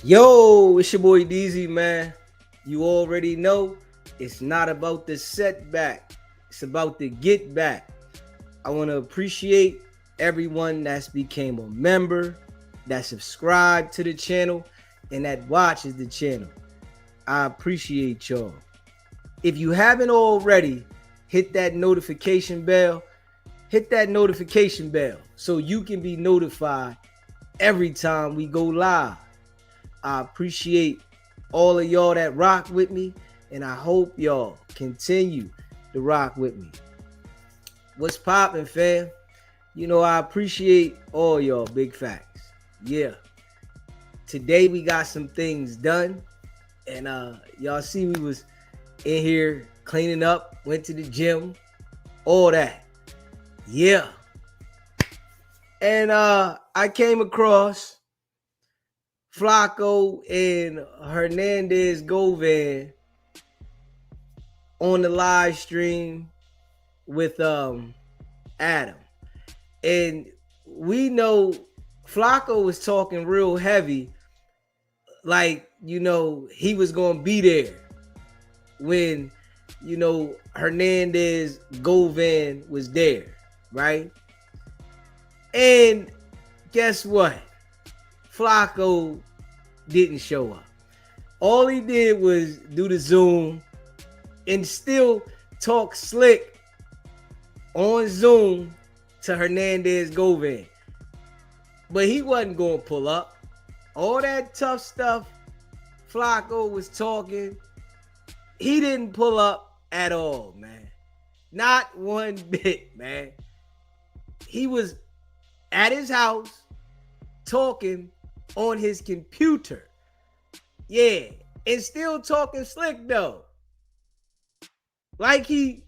Yo, it's your boy DZ, man. You already know it's not about the setback, it's about the get back. I want to appreciate everyone that's became a member, that subscribed to the channel, and that watches the channel. I appreciate y'all. If you haven't already, hit that notification bell. Hit that notification bell so you can be notified every time we go live. I appreciate all of y'all that rock with me, and I hope y'all continue to rock with me. What's poppin', fam? You know, I appreciate all y'all, big facts. Yeah. Today we got some things done, and y'all see we was in here cleaning up, went to the gym, all that. Yeah. And I came across Flakko and Hernandez Govan on the live stream with Adam. And we know Flakko was talking real heavy, like, you know, he was going to be there when, you know, Hernandez Govan was there, right? And guess what? Flakko didn't show up. All he did was do the Zoom and still talk slick on Zoom to Hernandez Govan. But he wasn't going to pull up. All that tough stuff Flakko was talking, he didn't pull up at all, man. Not one bit, man. He was at his house talking on his computer. Yeah, and still talking slick though. Like he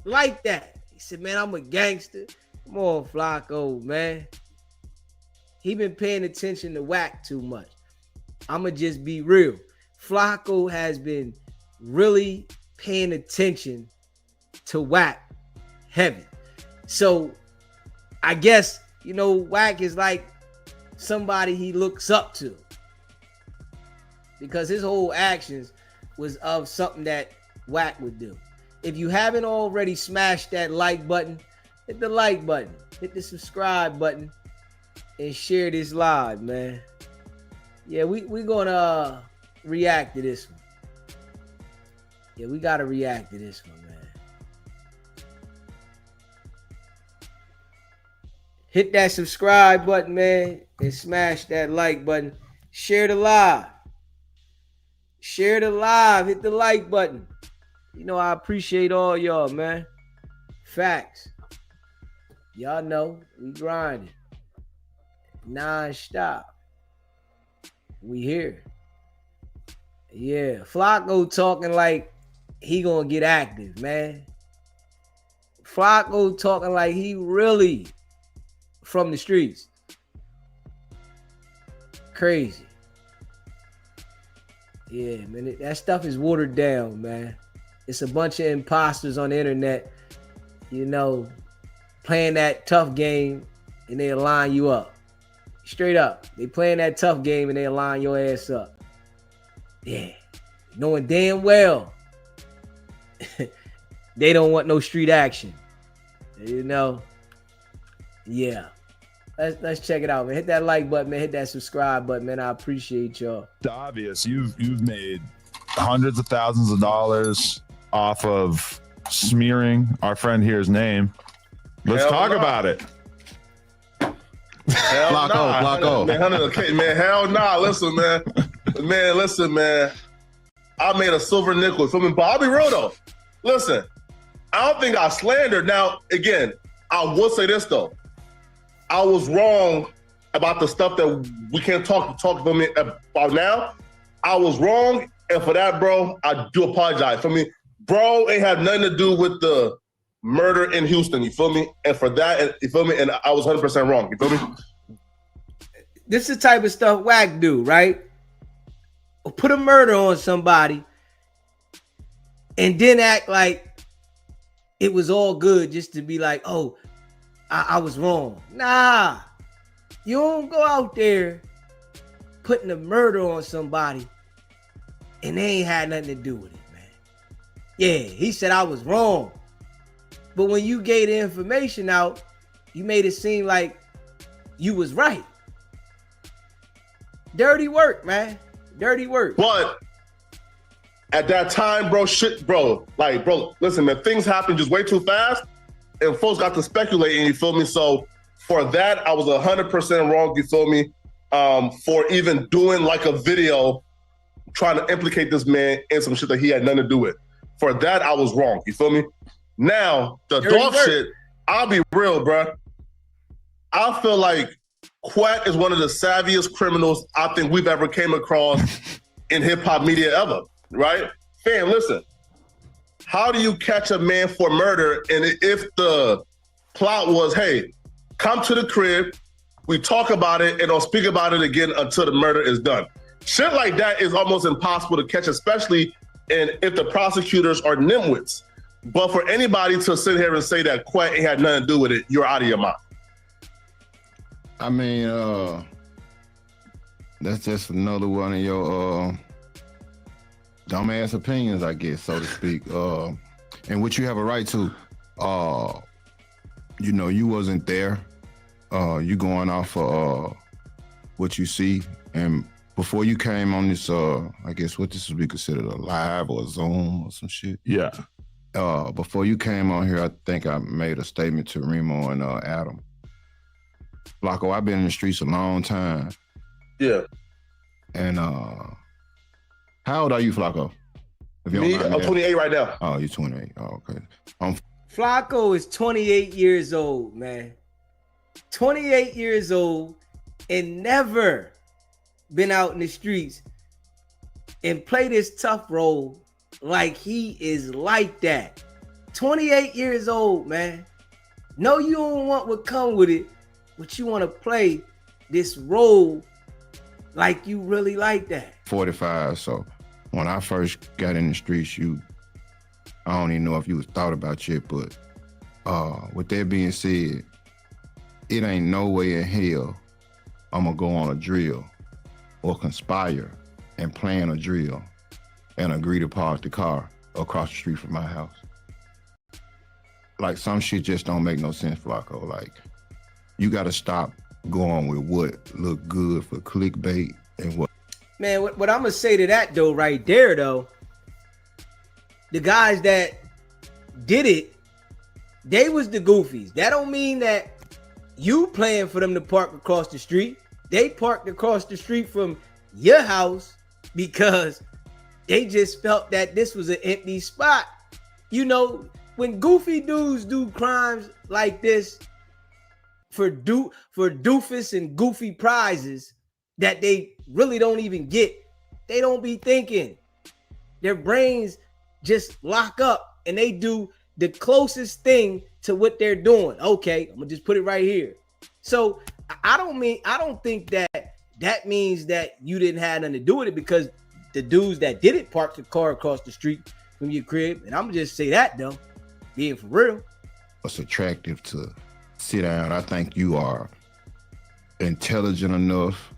like that. He said, man, I'm a gangster. Come on, Flakko, man. He been paying attention to whack too much. I'ma just be real. Flakko has been really paying attention to whack heavy. So I guess, you know, whack is like somebody he looks up to, because his whole actions was of something that whack would do. If you haven't already smashed that like button, hit the like button, hit the subscribe button, and share this live, man. Yeah, we gonna react to this one. Yeah, we gotta react to this one, man. Hit that subscribe button, man, and smash that like button. Share the live. Share the live. Hit the like button. You know, I appreciate all y'all, man. Facts. Y'all know we grinding non-stop. We here. Yeah, Flakko talking like he gonna get active, man. Flakko talking like he really from the streets. Crazy. Yeah, man, that stuff is watered down, man. It's a bunch of imposters on the internet, you know, playing that tough game, and they'll line you up. Straight up. They playing that tough game and they'll line your ass up. Yeah. Knowing damn well they don't want no street action. You know? Yeah. Let's check it out, man. Hit that like button, man. Hit that subscribe button, man. I appreciate y'all. It's obvious you've made hundreds of thousands of dollars off of smearing our friend here's name. Let's talk about it. Hell Flakko. Man, hell nah. Listen, man. Listen, man. I made a silver nickel. Feel me? But I'll be real though. Listen, I don't think I slandered. Now, again, I will say this though. I was wrong about the stuff that we can't talk to me about now. I was wrong, and for that, bro, I do apologize. For me, bro, ain't had nothing to do with the murder in Houston. You feel me? And for that, you feel me? And I was 100% wrong. You feel me? This is the type of stuff whack do, right? Put a murder on somebody and then act like it was all good just to be like, oh, I was wrong. Nah, you don't go out there putting a murder on somebody and they ain't had nothing to do with it, man. Yeah, he said I was wrong. But when you gave the information out, you made it seem like you was right. Dirty work, man. Dirty work. But at that time, bro, listen, man, things happen just way too fast and folks got to speculating, you feel me? So for that, I was 100% wrong, you feel me? For even doing like a video trying to implicate this man in some shit that he had nothing to do with. For that, I was wrong, you feel me? Now, the Dolph shit, I'll be real, bro. I feel like Quet is one of the savviest criminals I think we've ever came across in hip-hop media ever, right? Fam, listen, how do you catch a man for murder? And if the plot was, hey, come to the crib, we talk about it, and don't speak about it again until the murder is done. Shit like that is almost impossible to catch, especially if the prosecutors are nimwits. But for anybody to sit here and say that Quet ain't had nothing to do with it, you're out of your mind. I mean, that's just another one of your dumbass opinions, I guess, so to speak. And which you have a right to. You know, you wasn't there. You going off of what you see. And before you came on this, I guess what this would be considered a live or a Zoom or some shit. Yeah. Before you came on here, I think I made a statement to Remo and Adam. Flakko, I've been in the streets a long time. Yeah. And how old are you, Flakko? Me, I'm 28 right now. Oh, you're 28. Oh, okay. Flakko is 28 years old, man. 28 years old and never been out in the streets and play this tough role like he is like that. 28 years old, man. No, you don't want what come with it, but you want to play this role like you really like that. 45, so when I first got in the streets, I don't even know if you was thought about yet, but with that being said, it ain't no way in hell I'm gonna go on a drill or conspire and plan a drill and agree to park the car across the street from my house. Like, some shit just don't make no sense, Flakko. Like, you gotta stop going with what look good for clickbait and what. Man, what I'm gonna say to that though, right there though, the guys that did it, they was the goofies. That don't mean that you playing for them to park across the street. They parked across the street from your house because they just felt that this was an empty spot. You know, when goofy dudes do crimes like this for doofus and goofy prizes that they really don't even get, they don't be thinking. Their brains just lock up and they do the closest thing to what they're doing. Okay, I'm gonna just put it right here. So I don't think that means that you didn't have nothing to do with it, because the dudes that did it parked the car across the street from your crib. And I'm gonna just say that though, being for real. It's attractive to sit down. I think you are intelligent enough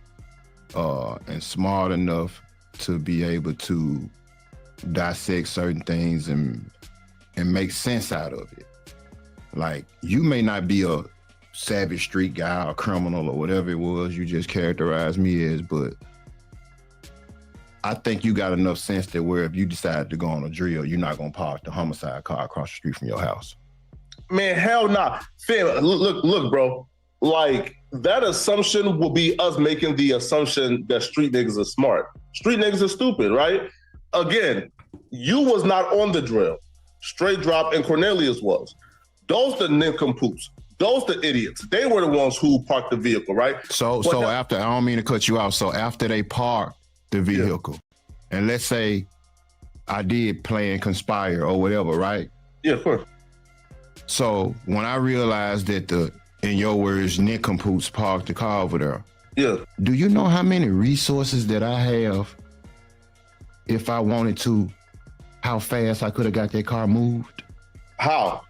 and smart enough to be able to dissect certain things and make sense out of it. Like, you may not be a savage street guy or criminal or whatever it was you just characterized me as, but I think you got enough sense that where if you decide to go on a drill, you're not gonna park the homicide car across the street from your house. Man, hell nah. Fam, look, bro. Like, that assumption will be us making the assumption that street niggas are smart. Street niggas are stupid, right? Again, you was not on the drill. Straight Drop and Cornelius was. Those the nincompoops. Those the idiots. They were the ones who parked the vehicle, right? So after, I don't mean to cut you off. So after they parked the vehicle, and let's say I did plan conspire or whatever, right? Yeah, of course. So when I realized that in your words, nincompoops parked the car over there. Yeah. Do you know how many resources that I have if I wanted to, how fast I could have got that car moved? How?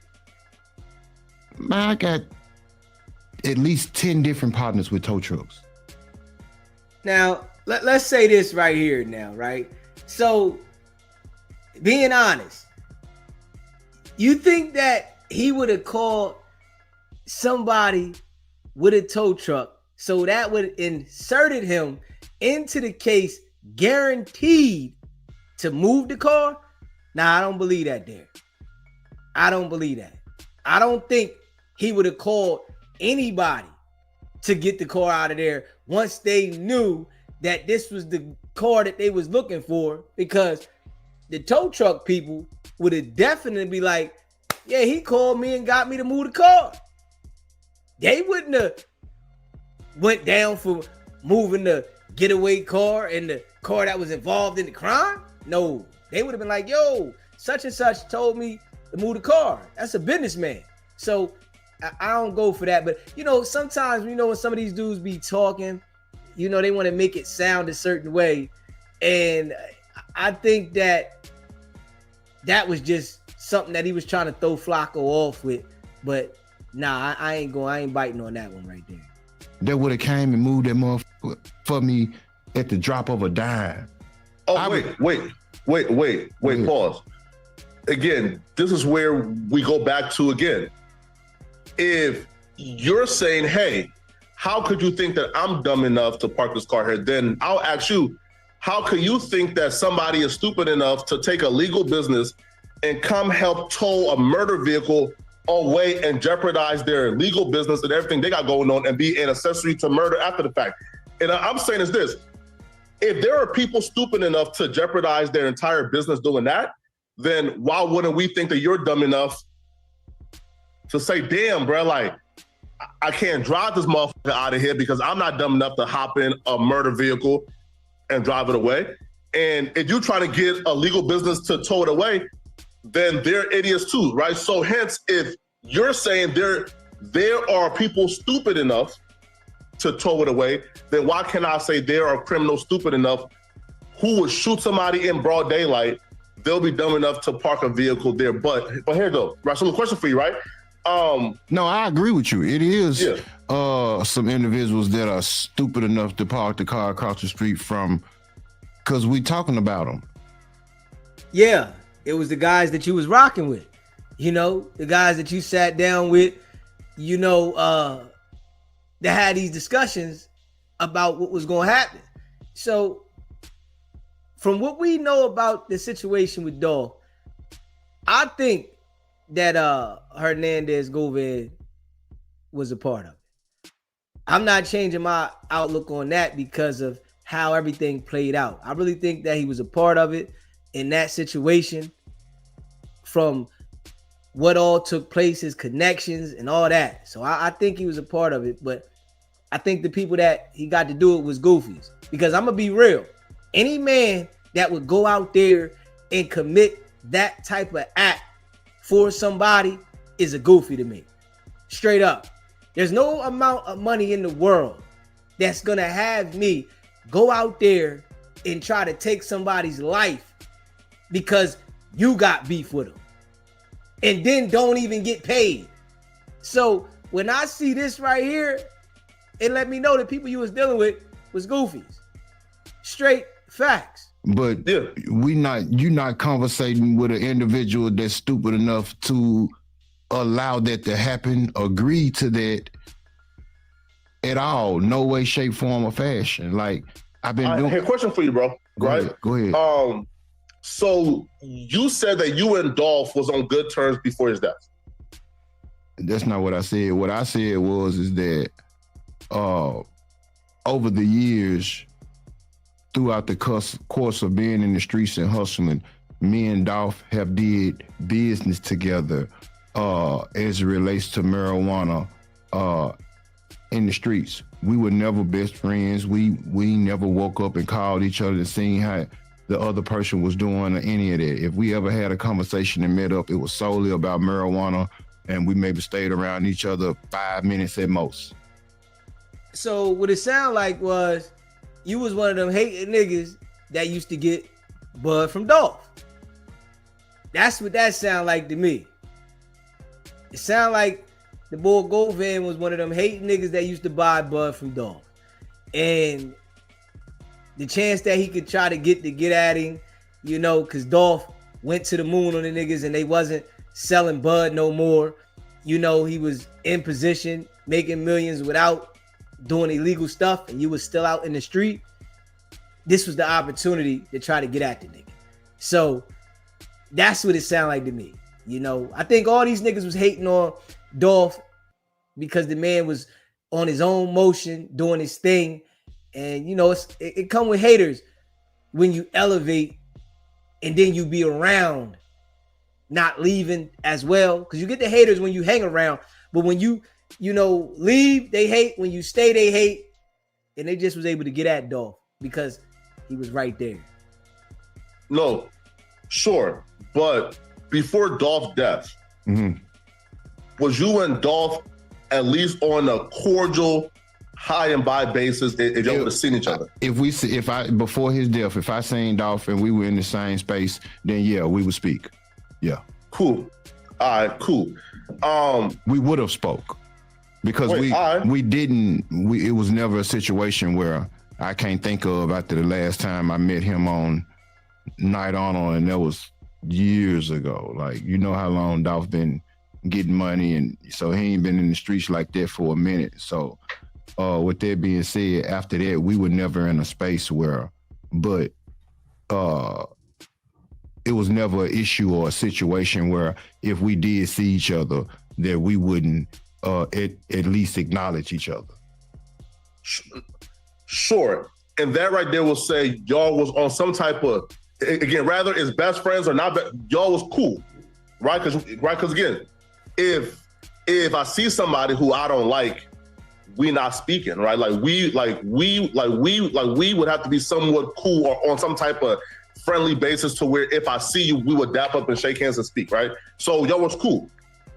Man, I got at least 10 different partners with tow trucks. Now, let's say this right here now, right? So, being honest, you think that he would have called somebody with a tow truck so that would inserted him into the case, guaranteed to move the car? Nah, I don't believe that there. I don't believe that. I don't think he would have called anybody to get the car out of there once they knew that this was the car that they was looking for, because the tow truck people would have definitely be like, yeah, he called me and got me to move the car. They wouldn't have went down for moving the getaway car and the car that was involved in the crime. No, they would have been like, yo, such and such told me to move the car. That's a businessman. So I don't go for that. But, you know, sometimes, you know, when some of these dudes be talking, you know, they want to make it sound a certain way. And I think that was just something that he was trying to throw Flakko off with. But nah, I ain't biting on that one right there. That would have came and moved that motherfucker for me at the drop of a dime. Oh, wait, pause. Again, this is where we go back to again. If you're saying, hey, how could you think that I'm dumb enough to park this car here? Then I'll ask you, how could you think that somebody is stupid enough to take a legal business and come help tow a murder vehicle away and jeopardize their legal business and everything they got going on and be an accessory to murder after the fact? And I'm saying is this: if there are people stupid enough to jeopardize their entire business doing that, then why wouldn't we think that you're dumb enough to say, damn, bro, like, I can't drive this motherfucker out of here because I'm not dumb enough to hop in a murder vehicle and drive it away. And if you try to get a legal business to tow it away, then they're idiots too, right? So hence, if you're saying there are people stupid enough to tow it away, then why can't I say there are criminals stupid enough who would shoot somebody in broad daylight? They'll be dumb enough to park a vehicle there. But here you go. Right, so a question for you, right? No, I agree with you. It is some individuals that are stupid enough to park the car across the street from, because we talking about them. Yeah, it was the guys that you was rocking with, you know, the guys that you sat down with, you know, that had these discussions about what was going to happen. So from what we know about the situation with Dolph, I think that Hernandez Govan was a part of it. I'm not changing my outlook on that because of how everything played out. I really think that he was a part of it in that situation, from what all took place, his connections and all that. So I think he was a part of it, but I think the people that he got to do it was goofies. Because I'm gonna be real, any man that would go out there and commit that type of act for somebody is a goofy to me. Straight up. There's no amount of money in the world that's gonna have me go out there and try to take somebody's life because you got beef with them and then don't even get paid. So when I see this right here, it let me know that people you was dealing with was goofies. Straight facts. But you're not conversating with an individual that's stupid enough to allow that to happen, agree to that at all. No way, shape, form, or fashion. Like, I've been doing. Here, question for you, bro. Go ahead. So you said that you and Dolph was on good terms before his death. That's not what I said. What I said is that over the years, throughout the course of being in the streets and hustling, me and Dolph have did business together as it relates to marijuana in the streets. We were never best friends. We never woke up and called each other and seen how the other person was doing or any of that. If we ever had a conversation and met up, it was solely about marijuana, and we maybe stayed around each other 5 minutes at most. So what it sounded like was you was one of them hating niggas that used to get bud from Dolph. That's what that sound like to me. It sound like the boy Govan was one of them hating niggas that used to buy bud from Dolph. And the chance that he could try to get at him, you know, because Dolph went to the moon on the niggas and they wasn't selling bud no more. You know, he was in position, making millions without doing illegal stuff, and you was still out in the street. This was the opportunity to try to get at the nigga. So that's what it sounded like to me. You know, I think all these niggas was hating on Dolph because the man was on his own motion, doing his thing. And, you know, it come with haters when you elevate and then you be around, not leaving as well. Because you get the haters when you hang around. But when you know, leave, they hate. When you stay, they hate. And they just was able to get at Dolph because he was right there. No, sure. But before Dolph's death, was you and Dolph at least on a cordial high and by basis if y'all would have seen each other? Before his death, if I seen Dolph and we were in the same space, then yeah, we would speak. Yeah. Cool. All right, cool. We would have spoke because it was never a situation where I can't think of after the last time I met him on Night Honor, and that was years ago. Like, you know how long Dolph been getting money, and so he ain't been in the streets like that for a minute. So with that being said, after that, we were never in a space where, but it was never an issue or a situation where if we did see each other, that we wouldn't at least acknowledge each other. Sure. And that right there will say y'all was on some type of, again, rather it's best friends or not, y'all was cool, right? Because again, if I see somebody who I don't like, we not speaking, right? We would have to be somewhat cool or on some type of friendly basis to where if I see you, we would dap up and shake hands and speak, right? So y'all was cool.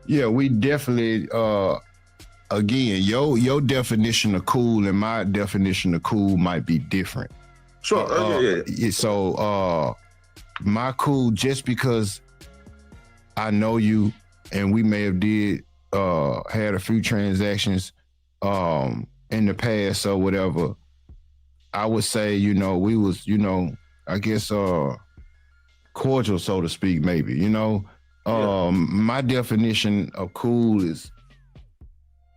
Yeah, we definitely, again, your definition of cool and my definition of cool might be different. Sure, yeah. So my cool, just because I know you and we may have had a few transactions in the past or whatever, I would say, you know, we was, you know, I guess cordial, so to speak, maybe, you know. My definition of cool is,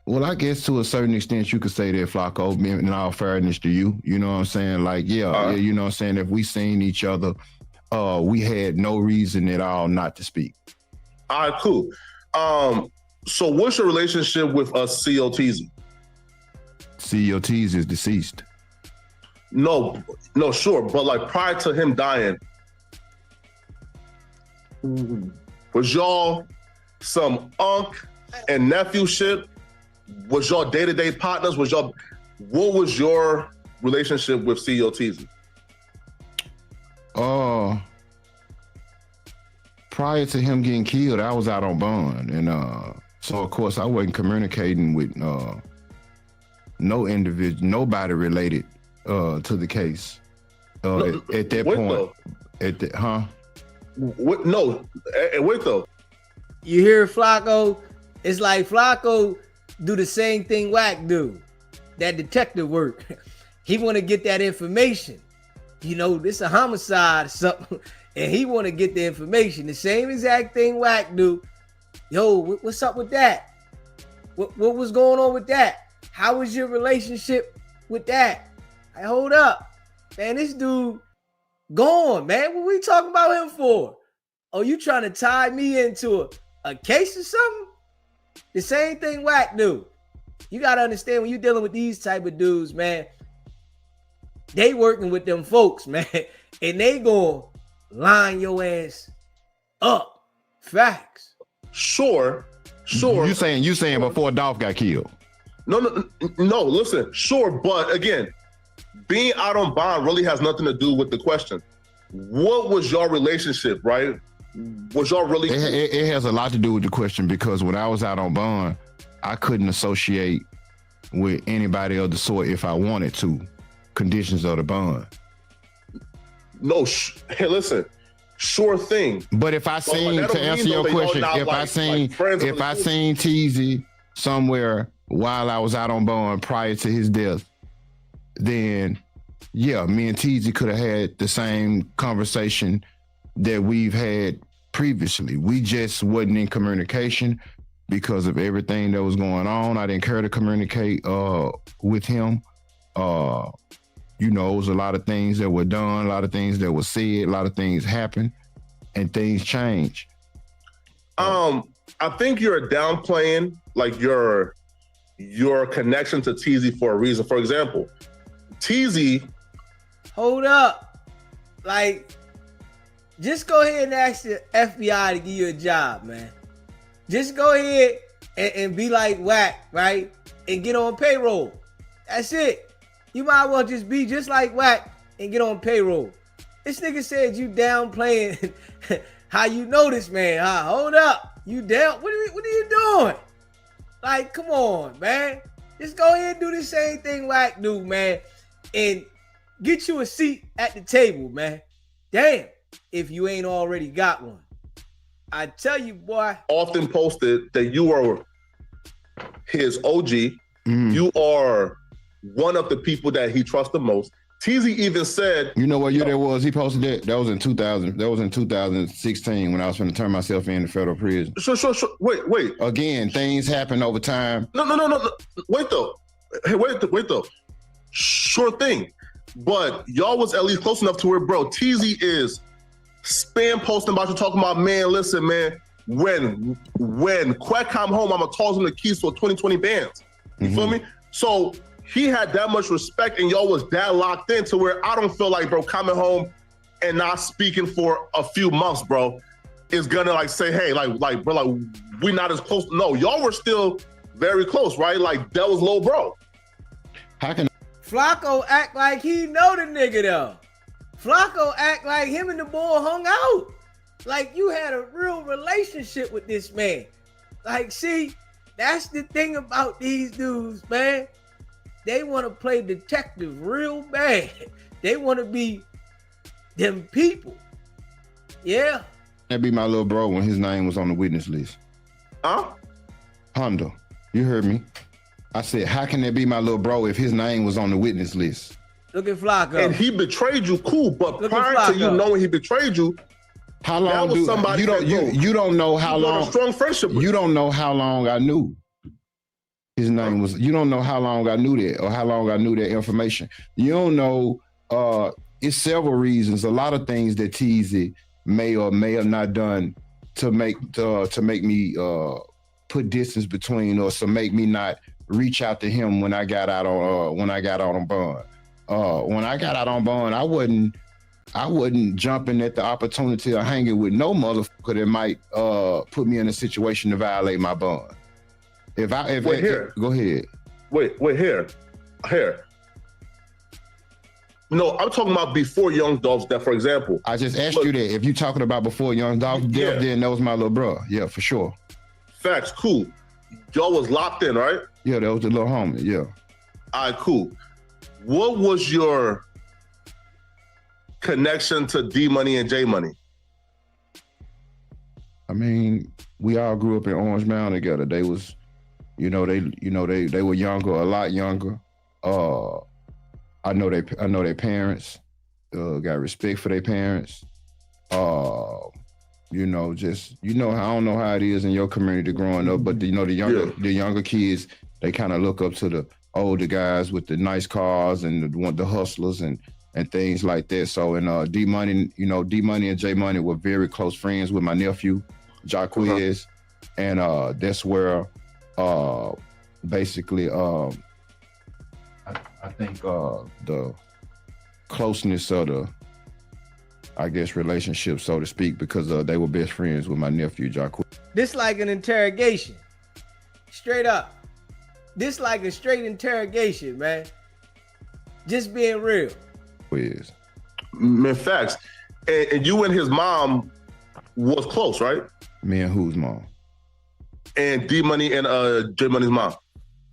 well, I guess to a certain extent you could say that, Flakko, in all fairness to you, you know what I'm saying? Like, yeah, you know what I'm saying? If we seen each other, we had no reason at all not to speak. All right, cool. So what's your relationship with COTZ? COTZ is deceased. No, sure. But like prior to him dying, was y'all some unc and nephew shit? Was y'all day-to-day partners? What was your relationship with COTZ? Prior to him getting killed, I was out on bond. And so of course I wasn't communicating with nobody related to the case. At that point. Wait though. You hear Flakko? It's like Flakko do the same thing Wack do. That detective work. He want to get that information. You know, this a homicide or something. And he want to get the information. The same exact thing Wack do. Yo, what's up with that? What was going on with that? How was your relationship with that? Hey, hold up. Man, this dude gone, man. What we talking about him for? Oh, you trying to tie me into a case or something? The same thing Wack do. You got to understand when you're dealing with these type of dudes, man, they working with them folks, man, and they gonna line your ass up. Facts. Sure. You saying before Dolph got killed? No. Listen, sure, but again, being out on bond really has nothing to do with the question. What was your relationship, right? Was y'all really? It has a lot to do with the question, because when I was out on bond, I couldn't associate with anybody of the sort if I wanted to. Conditions of the bond. No, hey, listen, sure thing. But if I seen, to answer your question, if I seen TZ somewhere while I was out on bond prior to his death, then yeah, me and TZ could have had the same conversation that we've had previously. We just wasn't in communication because of everything that was going on. I didn't care to communicate with him. You know, it was a lot of things that were done, a lot of things that were said, a lot of things happened, and things change. I think you're downplaying like your connection to TZ for a reason. For example, TZ. Hold up. Like, just go ahead and ask the FBI to give you a job, man. Just go ahead and be like Wack, right? And get on payroll. That's it. You might as well just be just like Wack and get on payroll. This nigga said you downplaying how you know this man, huh? Hold up. You down? What are you doing? Like, come on, man. Just go ahead and do the same thing Wack do, man. And get you a seat at the table, man. Damn, if you ain't already got one. I tell you, boy. Often posted that you are his OG. You are one of the people that he trusts the most. TZ even said, you know what year that was? He posted that. That was in 2000. That was in 2016 when I was going to turn myself in to federal prison. Sure. Wait. Again, things happen over time. No. Wait though. Hey, wait though. Sure thing. But y'all was at least close enough to where, bro, TZ is spam posting about you, talking about, man, listen, man, when Quack come home, I'm gonna toss him the keys to a 2020 bands. You feel me? So he had that much respect and y'all was that locked in to where I don't feel like, bro, coming home and not speaking for a few months, bro, is gonna like say, hey, like bro, like we not as close. No, y'all were still very close, right? Like that was low, bro. How can Flakko act like he know the nigga though. Flakko act like him and the boy hung out. Like you had a real relationship with this man. Like, see, that's the thing about these dudes, man. They want to play detective real bad. They want to be them people. Yeah. that be my little bro when his name was on the witness list? Huh? Honda, you heard me. I said, how can that be my little bro if his name was on the witness list? Look at Flakko. And he betrayed you, cool. But Look prior to you knowing he betrayed you, how long was somebody you don't know how long a strong friendship with. You don't know how long I knew his name was. You don't know how long I knew that or how long I knew that information. You don't know. It's several reasons. A lot of things that TZ may or may have not done to make me put distance between us, to make me not reach out to him when I got out on bond. When I got out on bond, I wasn't jumping at the opportunity of hanging with no motherfucker that might put me in a situation to violate my bond. Go ahead. Wait, here. No, I'm talking about before Young Dolph's death, for example. I just asked you that. If you're talking about before Young Dolph's death, then that was my little bro. Yeah, for sure. Facts, cool. Y'all was locked in, right? Yeah, that was the little homie, yeah. All right, cool. What was your connection to D Money and J Money? I mean, we all grew up in Orange Mound together. They was, they were younger, a lot younger. I know their parents. Got respect for their parents. I don't know how it is in your community growing up, but the younger kids, they kind of look up to the older guys with the nice cars and the hustlers and things like that. So, and D Money and J Money were very close friends with my nephew, Jaquiz. And that's where basically I think the closeness of the, I guess, relationship, so to speak, because they were best friends with my nephew, Jaquiz. This like an interrogation. Straight up. This like a straight interrogation, man. Just being real. Quiz. Man, facts. And you and his mom was close, right? Me and whose mom? And D Money and J Money's mom.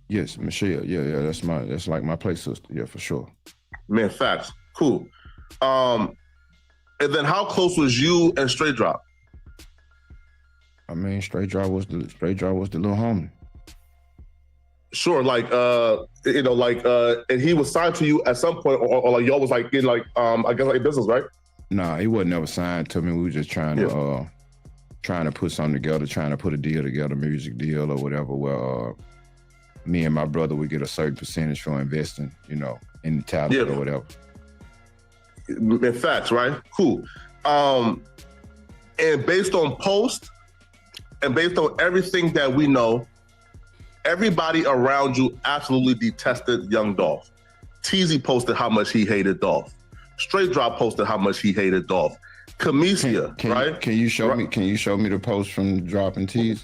Yes, Michelle. Yeah. That's like my play sister. Yeah, for sure. Man, facts. Cool. And then how close was you and Straight Drop? I mean, Straight Drop was the little homie. Sure, like and he was signed to you at some point, or like y'all was like in like I guess like business, right? Nah, he wasn't never signed to me. We were just trying to put something together, trying to put a deal together, music deal or whatever. Where me and my brother would get a certain percentage for investing, in the talent or whatever. In facts, right? Cool. And based on post, and based on everything that we know, everybody around you absolutely detested Young Dolph. Teasy posted how much he hated Dolph. Straight Drop posted how much he hated Dolph. Camicia, right? Can you show me? Can you show me the post from Drop and Teasy?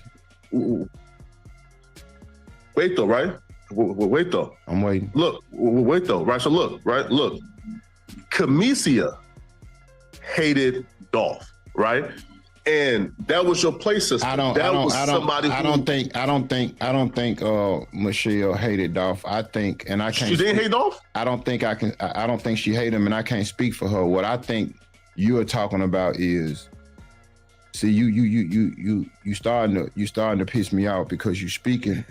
Wait though, right? Wait though. I'm waiting. Look, wait though, right? So look, right? Look, Camicia hated Dolph, right? And that was your play system. I don't think Michelle hated Dolph. I think, and I can't. She didn't hate Dolph? I don't think she hated him, and I can't speak for her. What I think you are talking about is, see, you starting to piss me out because you're speaking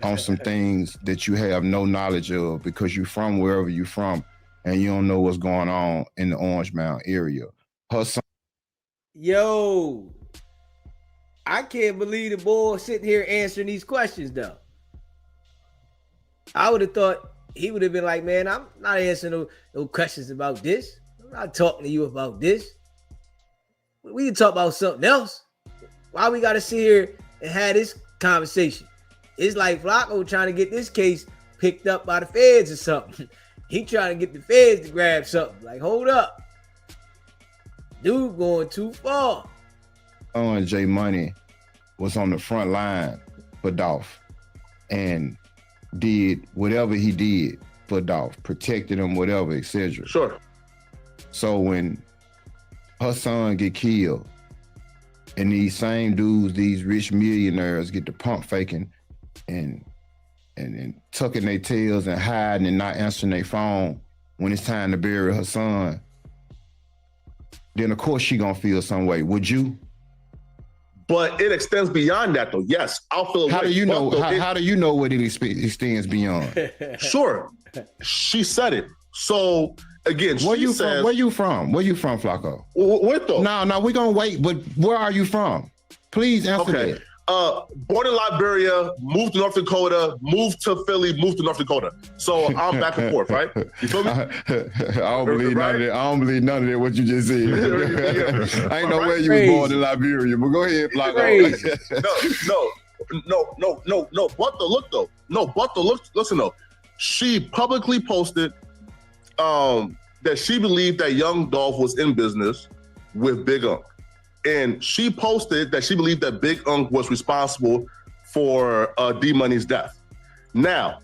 on some things that you have no knowledge of because you're from wherever you're from and you don't know what's going on in the Orange Mound area. Her son. Yo, I can't believe the boy sitting here answering these questions though. I would have thought he would have been like, man, I'm not answering no questions about this. I'm not talking to you about this. We can talk about something else. Why we got to sit here and have this conversation? It's like Flakko trying to get this case picked up by the feds or something. He trying to get the feds to grab something. Like, hold up. Dude going too far. J Money was on the front line for Dolph and did whatever he did for Dolph, protected him, whatever, etc. Sure. So when her son get killed and these same dudes, these rich millionaires get to pump faking and tucking their tails and hiding and not answering their phone when it's time to bury her son, then of course she gonna feel some way. Would you? But it extends beyond that though. Yes, I'll feel. How do you know? How do you know what it extends beyond? Sure, she said it. So again, where you from? Where you from, Flakko? Where though? No, we're gonna wait. But where are you from? Please answer that. Born in Liberia, moved to North Dakota, moved to Philly, moved to North Dakota. So I'm back and forth, right? You feel me? I don't believe none of that. I don't believe none of that. What you just said. I ain't know where you were born in Liberia, but go ahead, Flakko. No. But the look though. No, but the look. Listen though. She publicly posted that she believed that Young Dolph was in business with Big Unc. And she posted that she believed that Big Unc was responsible for D-Money's death. Now,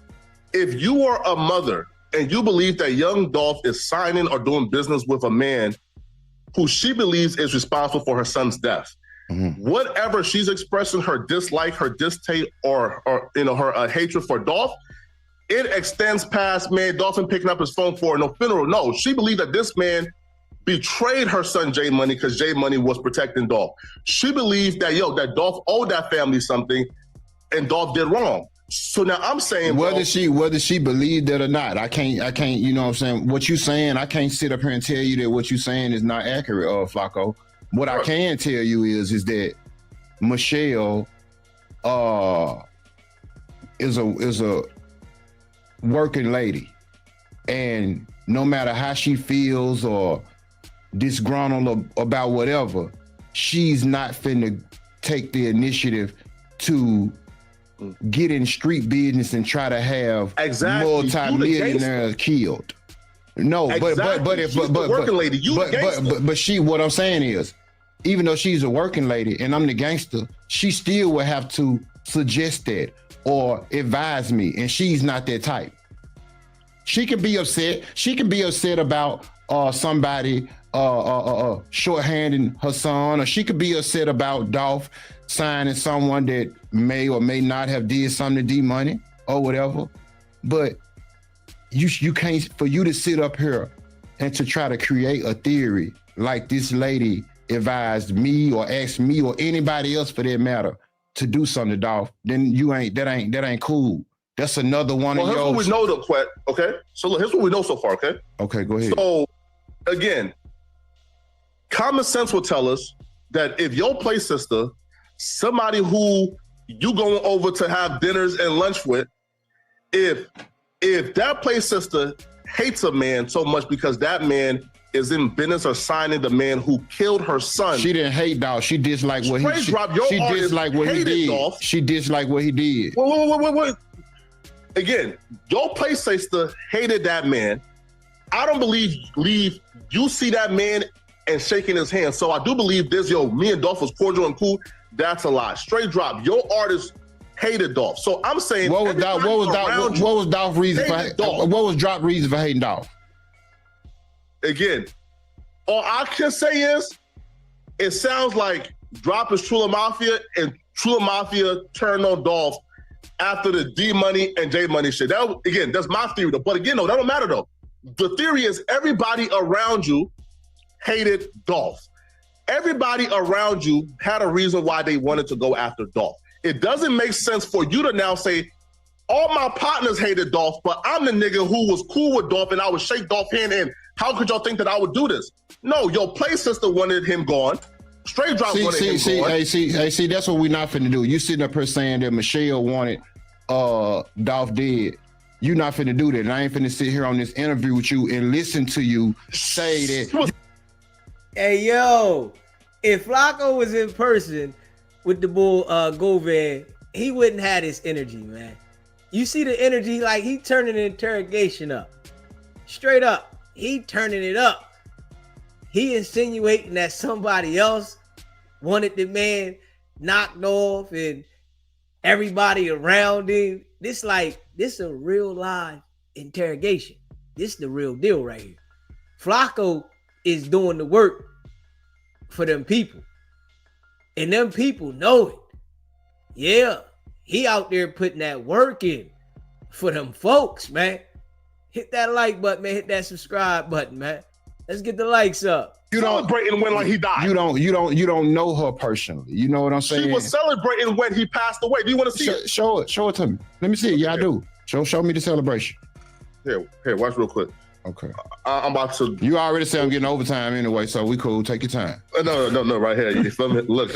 if you are a mother and you believe that Young Dolph is signing or doing business with a man who she believes is responsible for her son's death, whatever she's expressing her dislike, her distaste, or her hatred for Dolph, it extends past, man, Dolphin picking up his phone for no funeral. No, she believed that this man betrayed her son J Money because J Money was protecting Dolph. She believed that that Dolph owed that family something and Dolph did wrong. So now I'm saying whether she believed that or not, I can't, you know what I'm saying? What you saying, I can't sit up here and tell you that what you saying is not accurate, Flakko. What I can tell you is that Michelle is a working lady. And no matter how she feels or disgruntled about whatever, she's not finna take the initiative to get in street business and try to have multi-millionaires killed. No, exactly. but she, what I'm saying is, even though she's a working lady and I'm the gangster, she still will have to suggest that or advise me, and she's not that type. She can be upset. She can be upset about somebody shorthanding her son, or she could be upset about Dolph signing someone that may or may not have did something to D-Money or whatever. But you can't, for you to sit up here and to try to create a theory like this lady advised me or asked me or anybody else for that matter to do something to Dolph, then that ain't cool. That's another one of here's your. what we know, though, Quet. Okay, so look, here's what we know so far. Okay. Okay, go ahead. So again, common sense will tell us that if your play sister, somebody who you going over to have dinners and lunch with, if that play sister hates a man so much because that man is in business or signing the man who killed her son. She didn't hate dog. She disliked what he. She disliked what he did. Dolph. She disliked what he did. Wait. Again, your play sister hated that man. I don't believe you see that man and shaking his hand. So I do believe me and Dolph was cordial and cool. That's a lie. Straight drop. Your artist hated Dolph. So I'm saying what was Dolph's reason for what was Drop reason for hating Dolph? Again, all I can say is it sounds like Drop is Trula Mafia and Trula Mafia turned on Dolph after the D Money and J Money shit. That's my theory though. But again, no, that don't matter though. The theory is everybody around you hated Dolph. Everybody around you had a reason why they wanted to go after Dolph. It doesn't make sense for you to now say, all my partners hated Dolph, but I'm the nigga who was cool with Dolph and I would shake Dolph's hand in. How could y'all think that I would do this? No, your play sister wanted him gone. Straight Drop wanted him gone. See, that's what we're not finna do. You sitting up here saying that Michelle wanted Dolph dead. You not finna do that. And I ain't finna sit here on this interview with you and listen to you say that. Hey, yo, if Flakko was in person with the bull Govan, he wouldn't have this energy, man. You see the energy, like he turning the interrogation up. Straight up, he turning it up. He insinuating that somebody else wanted the man knocked off and everybody around him. This a real live interrogation. This the real deal right here. Flakko is doing the work for them people. And them people know it. Yeah, he out there putting that work in for them folks, man. Hit that like button, man. Hit that subscribe button, man. Let's get the likes up. You celebrating when like he died. You don't know her personally. You know what I'm saying? She was celebrating when he passed away. Do you want to see it? Show it to me. Let me see it. Yeah, I do. Show me the celebration. Here, watch real quick. Okay. I'm about to. You already said I'm getting overtime anyway, so we cool. Take your time. No, right here. You feel me? Look,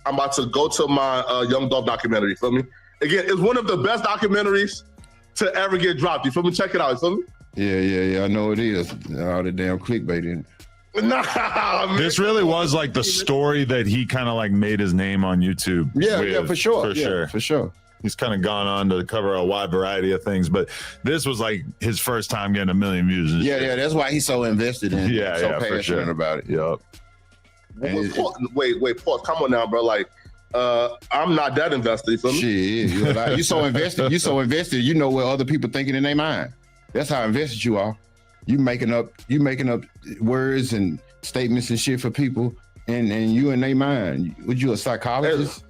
I'm about to go to my Young Dolph documentary. You feel me? Again, it's one of the best documentaries to ever get dropped. You feel me? Check it out. You feel me? Yeah. I know it is. All the damn clickbait in. Nah, man. This really was like the story that he kind of like made his name on YouTube. Yeah, for sure. He's kind of gone on to cover a wide variety of things, but this was like his first time getting 1 million views. Yeah, that's why he's so invested in it. So passionate for sure. about it. Yep. Wait, pause. Come on now, bro. Like, I'm not that invested. You feel me? Shit, you so invested. You so invested. You know what other people thinking in their mind. That's how invested you are. You making up words and statements and shit for people, and you in their mind. Would you a psychologist?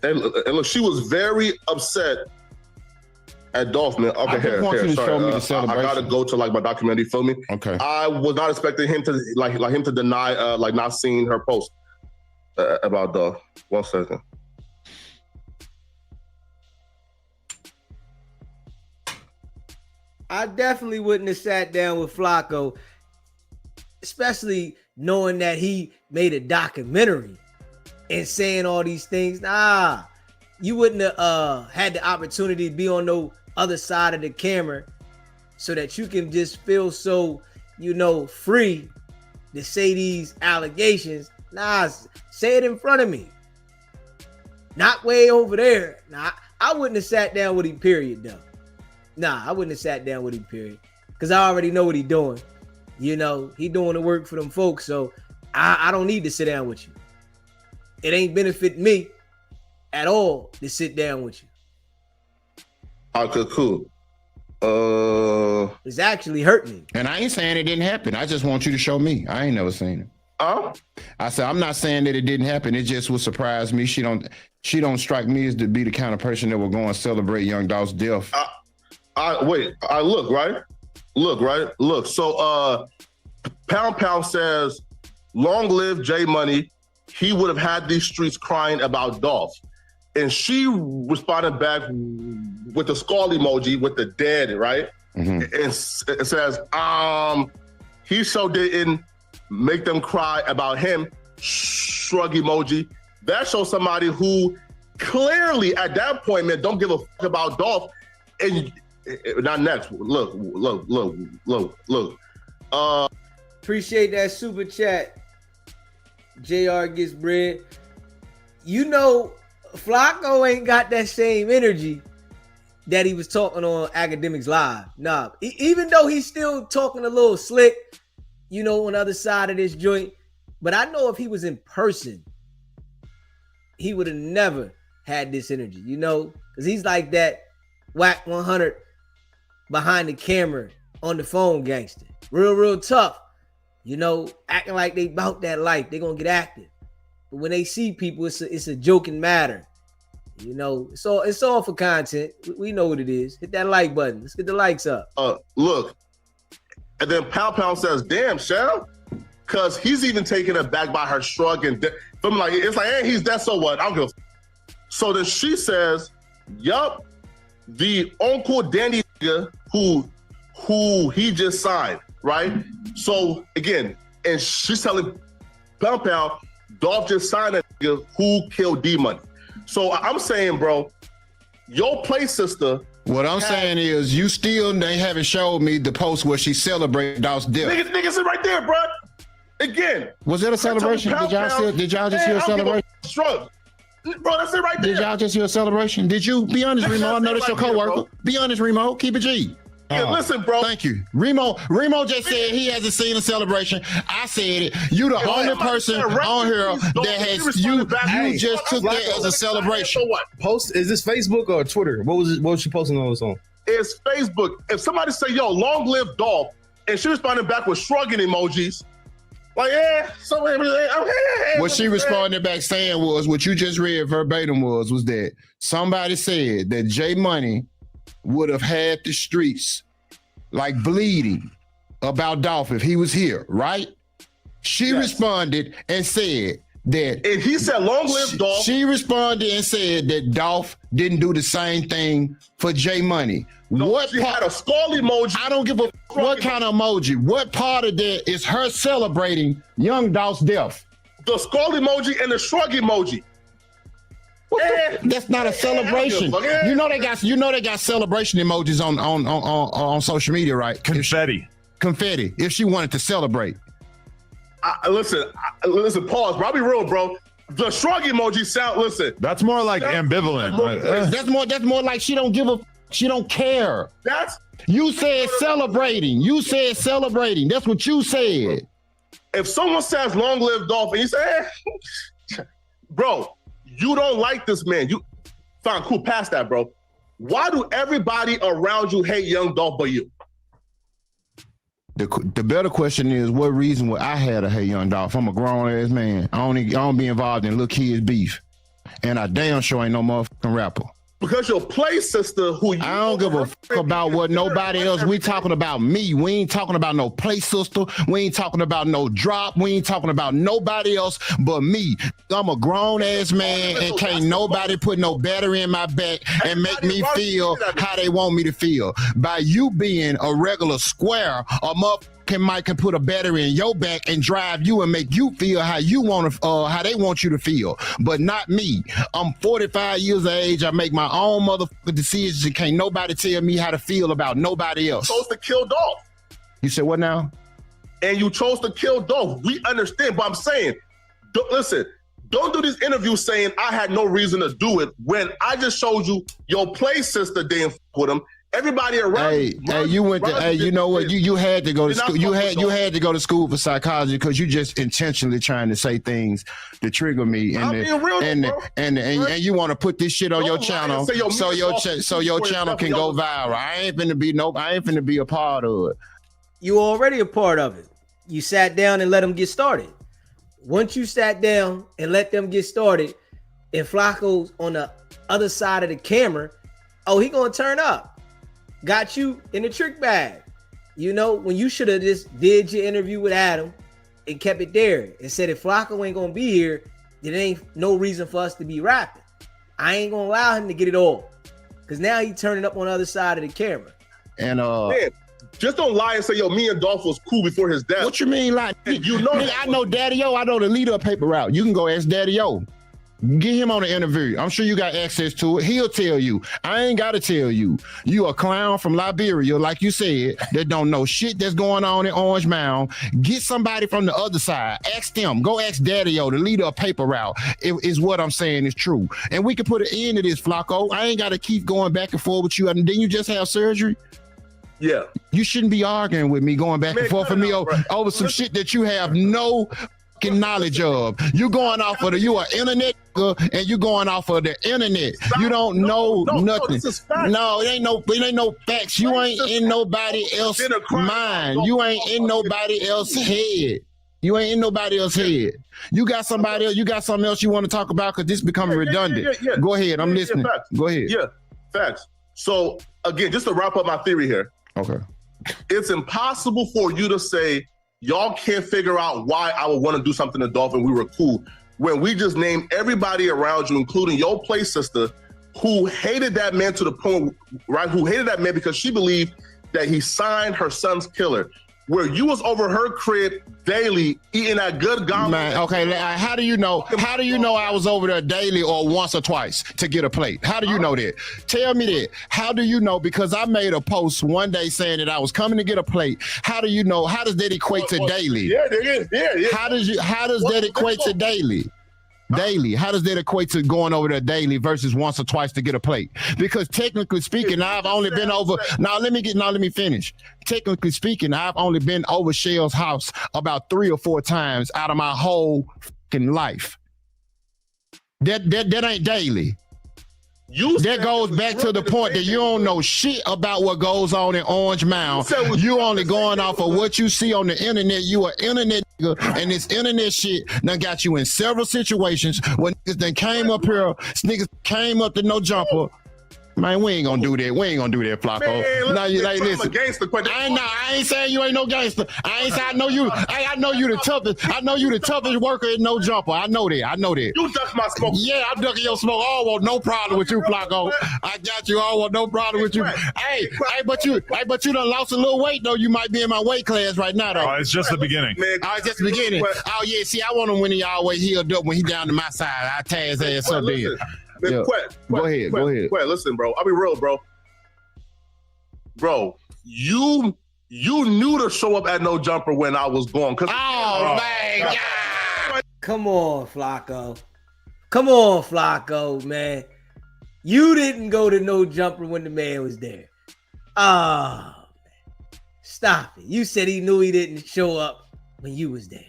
And look, she was very upset at Dolph, man. Okay, here. Sorry, I gotta go to like my documentary. Feel me? Okay. I was not expecting him to him to deny not seeing her post about Dolph. 1 second. I definitely wouldn't have sat down with Flakko, especially knowing that he made a documentary and saying all these things. Nah, you wouldn't have had the opportunity to be on the other side of the camera so that you can just feel so, free to say these allegations. Nah, say it in front of me. Not way over there. Nah, I wouldn't have sat down with him, period, though. Nah, I wouldn't have sat down with him, period. Because I already know what he's doing. He doing the work for them folks, so I don't need to sit down with you. It ain't benefit me at all to sit down with you. Okay, cool. It's actually hurting me. And I ain't saying it didn't happen. I just want you to show me. I ain't never seen it. I said I'm not saying that it didn't happen. It just would surprise me. She don't strike me as to be the kind of person that will go and celebrate young Dolph's death. Look. So Pound says, long live J Money. He would have had these streets crying about Dolph. and she responded back with the skull emoji with the dead, right? And it says, he so didn't make them cry about him, shrug emoji. That shows somebody who clearly at that point, man, don't give a fuck about Dolph. And not next. Look. Appreciate that super chat. JR gets bread. You know, Flakko ain't got that same energy that he was talking on Academics Live. Nah, even though he's still talking a little slick, you know, on the other side of this joint. But I know if he was in person, he would have never had this energy, you know, because he's like that whack 100 behind the camera on the phone gangster. Real tough, you know, acting like they bout that life. They gonna get active. But when they see people, it's a joking matter. You know, it's all for content. We know what it is. Hit that like button. Let's get the likes up. Look. And then Pound says, damn, Cheryl. Because he's even taken aback by her shrug. And I'm like, it's like, hey, he's that, so what? I don't give a f. So then she says, yup, the Uncle Danny who he just signed, right? So again, and she's telling Pound, Dolph just signed a nigga who killed D-Money. So I'm saying, bro, your play sister. What I'm saying is, you still they haven't showed me the post where she celebrated Dolph's death. Niggas it right there, bro. Again, was it a celebration? Did y'all just hear a celebration? Shrug. Bro, that's it right there. Did y'all just hear a celebration? Did you? Be honest, Remo. I know that's your coworker. Be honest, Remo. Keep it G. Yeah, listen, bro. Thank you. Remo just said he hasn't seen a celebration. I said it. You the only person on here that has you just took that as a celebration. So what? Post, is this Facebook or Twitter? What was she posting on this on? It's Facebook. If somebody say, yo, long live Dolph, and she responded back with shrugging emojis, like, yeah, so what she responded back saying was, what you just read verbatim was that somebody said that J Money would have had the streets like bleeding about Dolph if he was here, right? She responded and said that. And he said, long live Dolph. She responded and said that Dolph didn't do the same thing for J Money. No, she had a skull emoji. I don't give a what kind of emoji. What part of that is her celebrating young Dolph's death? The skull emoji and the shrug emoji. That's not a celebration. You know they got celebration emojis on social media, right? Confetti. If she wanted to celebrate. Listen, pause. Bro, I'll be real, bro. The shrug emoji sound. Listen, that's more like ambivalent. That's more like she don't care. You said celebrating. That's what you said. If someone says long live Dolph and you say, bro, you don't like this man. You fine, cool, past that, bro. Why do everybody around you hate young Dolph but you? The better question is, what reason would I have to hate young Dolph? I'm a grown ass man. I don't be involved in little kids beef, and I damn sure ain't no motherfucking rapper. Because your play sister, who you I don't give a fuck about what nobody else. We talking about me. We ain't talking about no play sister. We ain't talking about no drop. We ain't talking about nobody else but me. I'm a grown ass man, and can't nobody put no battery in my back and make me feel how they want me to feel. By you being a regular square, a motherfucker can put a battery in your back and drive you and make you feel how you want to, how they want you to feel, but not me. I'm 45 years of age. I make my own motherfucking decisions, and can't nobody tell me how to feel about nobody else. You chose to kill Dolph. You said what now? And you chose to kill Dolph. We understand, but I'm saying, listen, don't do these interviews saying I had no reason to do it when I just showed you your play sister didn't f with him. Everybody around. You know what? You had to go to school. You had to go to school for psychology because you just intentionally trying to say things to trigger me, and you want to put this shit on your channel so your channel can go viral. I ain't finna be a part of it. You already a part of it. You sat down and let them get started. Once you sat down and let them get started, and Flakko's on the other side of the camera, oh, he gonna turn up. Got you in the trick bag. You know, when you should have just did your interview with Adam and kept it there and said, if Flakko ain't gonna be here, then ain't no reason for us to be rapping. I ain't gonna allow him to get it all. Cause now he turning up on the other side of the camera. And Man, just don't lie and say, yo, me and Dolph was cool before his death. what you mean, like, You know nigga, that I know Daddy O. I know the leader of Paper Route. You can go ask Daddy O. Get him on the interview. I'm sure you got access to it. He'll tell you. I ain't got to tell you. You a clown from Liberia, like you said, that don't know shit that's going on in Orange Mound. Get somebody from the other side. Ask them. Go ask Daddy O, the leader of Paper Route, is what I'm saying is true. And we can put an end to this, Flakko. I ain't got to keep going back and forth with you. And then you just have surgery. Yeah. You shouldn't be arguing with me, going back and forth with me over some shit that you have no fucking knowledge of. You going off of you are internet and you going off of the internet. You don't know nothing. No, it ain't no facts. You ain't in nobody else's mind. You ain't in nobody else's head. You ain't in nobody else's head. You got somebody else. You got something else you want to talk about because this becoming redundant. Go ahead. I'm listening. Go ahead. Yeah, facts. So again, just to wrap up my theory here. Okay. It's impossible for you to say y'all can't figure out why I would want to do something to Dolphin. We were cool when we just named everybody around you, including your play sister, who hated that man to the point, right? Who hated that man because she believed that he signed her son's killer. Where you was over her crib daily eating that good gobble. Man, okay, how do you know? How do you know I was over there daily or once or twice to get a plate? How do you know that? Tell me that. How do you know? Because I made a post one day saying that I was coming to get a plate. How do you know? How does that equate to daily? Yeah, yeah. How does that equate to daily? Daily. How does that equate to going over there daily versus once or twice to get a plate? Because technically speaking, I've only been over. Now let me finish. Technically speaking, I've only been over Shell's house about 3 or 4 times out of my whole fucking life. That ain't daily. That goes back to the point that you don't know shit about what goes on in Orange Mound. You only going off of what you see on the internet. You an internet nigga, and this internet shit done got you in several situations when niggas done came up here, niggas came up to no jumper. Man, we ain't gonna do that. We ain't gonna do that, Flakko. Now you like listen. I ain't saying you ain't no gangster. I ain't saying I know you. I know you the toughest. I know you the toughest worker in no jumper. I know that. You duck my smoke. Yeah, I'm ducking your smoke. I don't want no problem with you, Flakko. I got you. I don't want no problem with you. Hey, but you done lost a little weight though. You might be in my weight class right now though. Oh, it's just the beginning. Oh, it's just the beginning. Oh yeah, see, I want him when he always healed up when he down to my side. I tear his ass up then. Man, Go ahead. Listen, bro. I'll be real, bro. Bro, you knew to show up at No Jumper when I was gone. Oh my God. Come on, Flakko, man. You didn't go to No Jumper when the man was there. Oh, man. Stop it. You said he knew he didn't show up when you was there.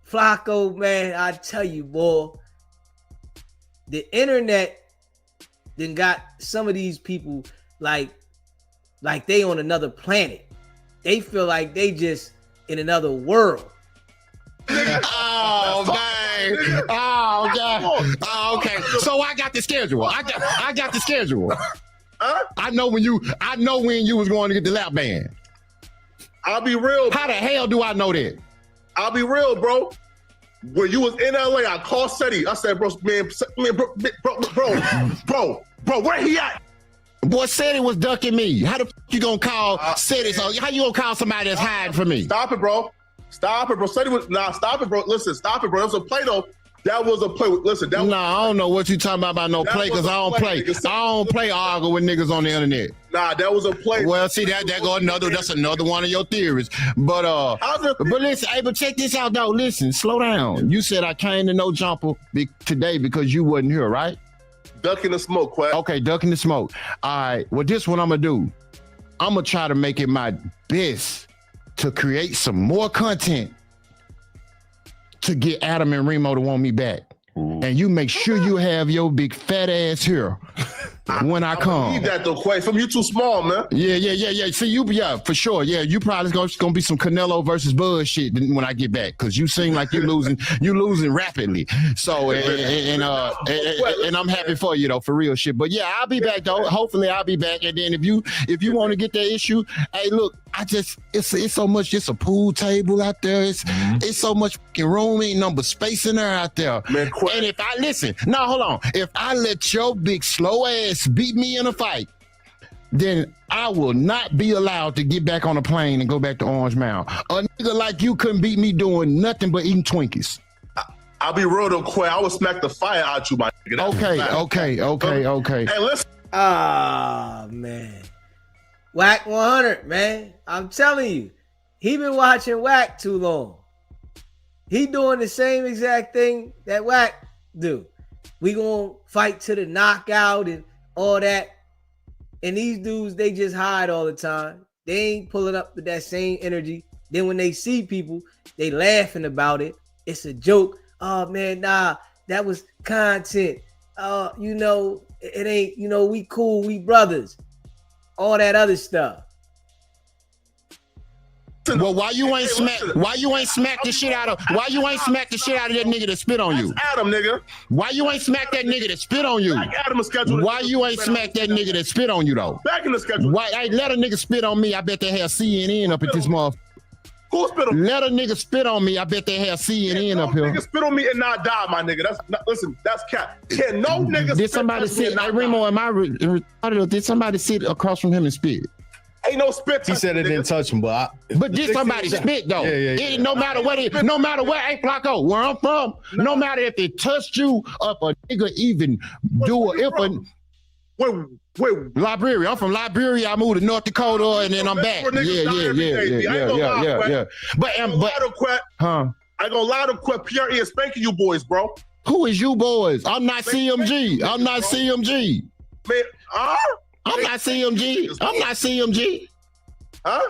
Flakko, man, I tell you, boy. The internet then got some of these people like they on another planet. They feel like they just in another world. Oh man! Oh God! Oh, okay. So I got the schedule. I got the schedule. I know when you was going to get the lap band. I'll be real. How the hell do I know that? I'll be real, bro. When you was in LA, I called Seti. I said, bro, where he at? Boy, Seti was ducking me. How the you gonna call Seti? So how you gonna call somebody that's hiding from me? Stop it, bro. Seti was stop it, bro. Listen, stop it, bro. That was a play though. That was a play. Listen, that was, I don't know what you talking about no play because I don't play. I don't play argue with niggas on the internet. Nah, that was a play. Well, see that's another one of your theories. But listen, hey, but check this out though. Listen, slow down. You said I came to No Jumper today because you wasn't here, right? Ducking the smoke, Quack. Okay, ducking the smoke. All right. Well, this what I'm gonna do. I'm gonna try to make it my best to create some more content to get Adam and Remo to want me back. Ooh. And you make sure you have your big fat ass here when I come. Need that though, Quay. From you too small, man. Yeah. See, for sure. Yeah, you probably gonna be some Canelo versus Bud shit when I get back, because you seem like you're losing rapidly. So and I'm happy for you though, for real shit. But yeah, I'll be back though. Hopefully I'll be back. And then if you want to get that issue, hey, look, it's so much. It's a pool table out there. It's so much fucking room, ain't number space in there out there. Man, and if I listen, no, hold on. If I let your big slow ass beat me in a fight, then I will not be allowed to get back on a plane and go back to Orange Mound. A nigga like you couldn't beat me doing nothing but eating Twinkies. I'll be real though, Quay. I would smack the fire out you, my nigga. Okay. Hey, listen. Ah, man. Whack 100, man. I'm telling you, he been watching Whack too long. He doing the same exact thing that Whack do. We gonna fight to the knockout and all that. And these dudes, they just hide all the time. They ain't pulling up with that same energy. Then when they see people, they laughing about it. It's a joke. Oh man, nah, that was content. You know, it ain't, you know, we cool, we brothers. All that other stuff. Well, why you ain't smack the shit out of that nigga that spit on you? That's Adam, nigga. Why you ain't smack that nigga that spit on you? Adam is scheduled. Why you ain't smack that nigga that spit on you though? Back in the schedule. Why? Hey, let a nigga spit on me. I bet they have CNN up at this motherfucker. Who spit on me? Let a nigga spit on me. I bet they have CNN up here. Nigga spit on me and not die, my nigga. Listen, that's cat. Can no nigga Did somebody sit? Hey, Remo, am I retarded? Did somebody sit across from him and spit? Ain't no spit. He said it didn't touch him, but did somebody spit though? Yeah. No matter what, hey Flacco, where I'm from, no matter if it touched you, if a nigga even Wait, Liberia. I'm from Liberia. I moved to North Dakota, and then I'm back. Yeah. But I ain't gonna lie to Quet. Pierre is spanking you boys, bro. Who is you boys? I'm not CMG. I'm not CMG. Man, I'm not CMG. Huh?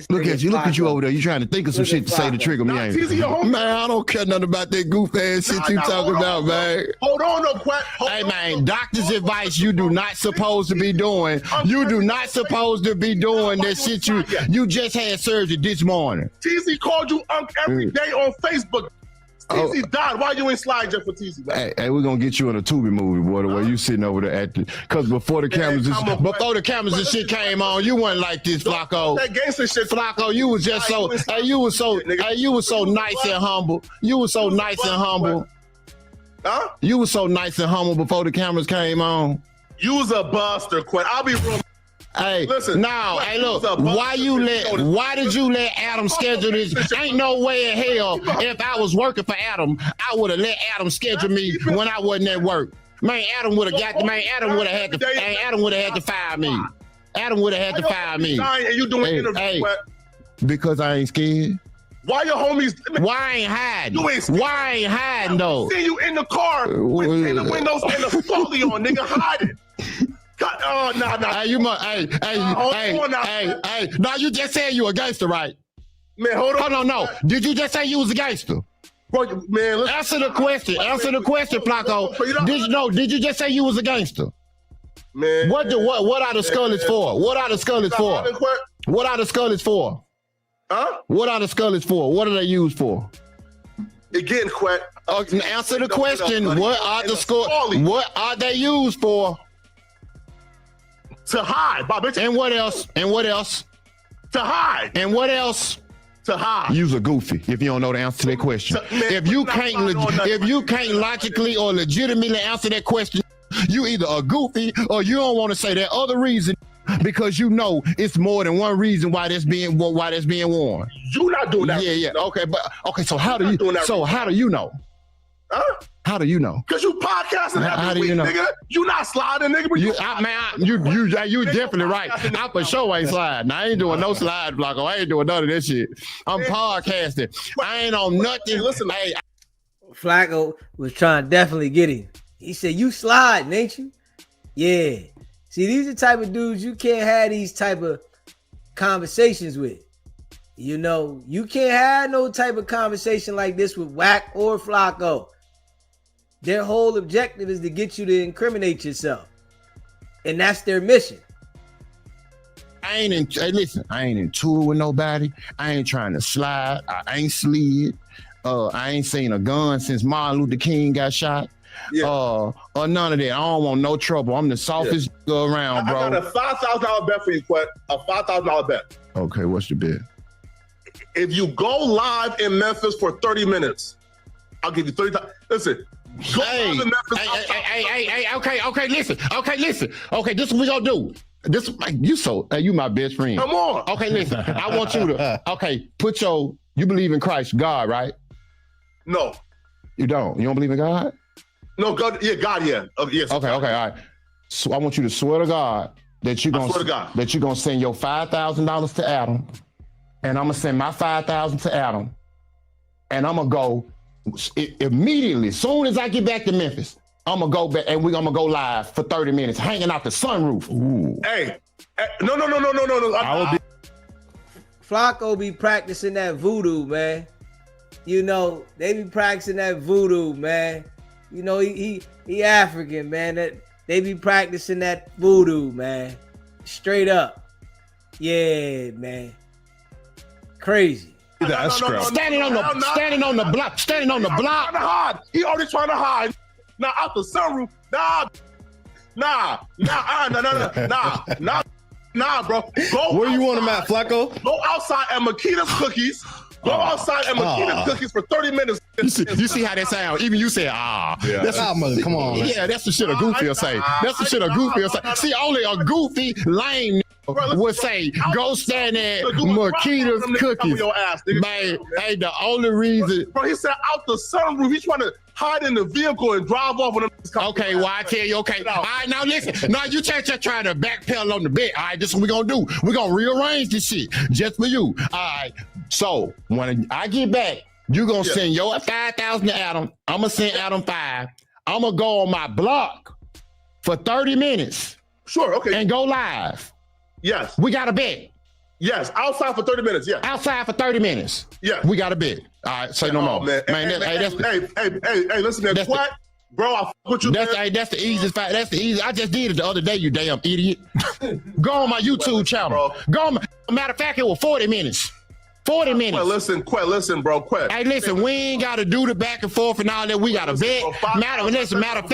Look at you over there. You trying to think of some shit to say to trigger me, ain't you? Man, I don't care nothing about that goof ass shit you talking about, man. Hold on, no, Quack. Hey, man, doctor's advice you do not supposed to be doing. You do not supposed to be doing that shit you just had surgery this morning. TZ called you Unc every day on Facebook. TZ died. Why you ain't slide just for TZ, man? Hey, we're gonna get you in a Tubi movie, boy, the way you sitting over there acting. Cause before the cameras and shit came on, you wasn't like this, Flacco. That gangster shit. Flacco, you was just so you was so nice and humble. You was so nice and humble. Huh? You was so nice and humble before the cameras came on. You was a buster, Quinn. I'll be real. Hey, listen. Now, hey, look. Why did you let Adam schedule this? Ain't no way in hell if I was working for Adam, I would have let Adam schedule me when I wasn't at work. Man, Adam would have had to fire me. Adam would have had to fire me. And you doing interviews, because I ain't scared. Why your homies? Why I ain't hiding? Why I ain't hiding though? See you in the car with in the windows and the foley on, nigga, hiding. Oh, nah. Hey, now you just said you a gangster, right? Man, hold on. No. Did you just say you was a gangster? Bro, man, answer the question, Flacco. Did you just say you was a gangster? Man. What are the skulls for? What are the skulls for? What are the skulls for? Huh? What are the skulls for? What are they used for? Again, Quack. Answer the question. What are the skulls? What are they used for? To hide, Bob. And what else? To hide. And what else? To hide. You's a goofy if you don't know the answer to that question. If you can't logically or legitimately answer that question, you either a goofy or you don't want to say that other reason because you know it's more than one reason why that's being worn. You not doing that. Yeah. Okay, so how do you know? Huh? How do you know? Because you podcasting every week, nigga. You not sliding, nigga. You definitely right. I for sure ain't sliding. I ain't doing no slide, Flacco. I ain't doing none of this shit. I'm podcasting. I ain't on nothing. Listen, Flacco was trying to definitely get him. He said, "You sliding, ain't you?" Yeah. See, these are the type of dudes you can't have these type of conversations with. You know, you can't have no type of conversation like this with Whack or Flacco. Their whole objective is to get you to incriminate yourself. And that's their mission. I ain't in tour with nobody. I ain't trying to slide. I ain't slid. I ain't seen a gun since Martin Luther King got shot. Yeah. Or none of that. I don't want no trouble. I'm the softest nigga around, bro. I got a $5,000 bet for you, Quet. A $5,000 bet. Okay, what's the bet? If you go live in Memphis for 30 minutes, I'll give you 30 times. Listen, go live in Memphis. Okay, listen. Okay, this is what we gonna do. This you my best friend. Come on. Okay, listen. I want you to you believe in Christ, God, right? No. You don't believe in God? No, God, yeah. Yes. Okay, all right. So I want you to swear to God that you're gonna send your $5,000 to Adam, and I'm gonna send my $5,000 to Adam, and I'm gonna go immediately. As soon as I get back to Memphis, I'm gonna go back and we're gonna go live for 30 minutes, hanging out the sunroof. Ooh. Hey, no. Flakko be practicing that voodoo, man. You know, they be practicing that voodoo, man. You know, he African, man. That they be practicing that voodoo, man. Straight up. Yeah, man. Crazy. Standing on the block. Trying to hide. He already trying to hide. Now out the sunroof. Nah, bro. Where you want him at, Flakko? Go outside at Makita's Cookies. Go outside at Makita's Cookies for 30 minutes. You see how that sound? Even you say, Yeah. Come on, man. Yeah, that's the shit a goofy will say. That's the shit a goofy will say. See, only a goofy, lame would say, go stand at Makita's Cookies. Man, hey, the only reason. Bro, he said out the sunroof. He's trying to hide in the vehicle and drive off when okay, well, I tell you, okay. All right, now listen. Now you just trying to backpedal on the bet. All right, this is what we're going to do. We're going to rearrange this shit just for you. All right. So when I get back, you're going to send your 5,000 to Adam. I'm going to send Adam 5. I'm going to go on my block for 30 minutes. Sure, okay. And go live. Yes. We got a bet. Yes, outside for 30 minutes, yeah. Outside for 30 minutes. Yeah. We got a bet. All right, say no more. Man, hey, listen, man, Quack, bro, I fuck with you, that's the easiest fact. That's the easiest. I just did it the other day, you damn idiot. Go on my YouTube channel. Bro. Go on matter of fact, it was 40 minutes. 40 minutes. Listen, bro. Hey, listen, we ain't got to do the back and forth and all that. We got to bet. Matter of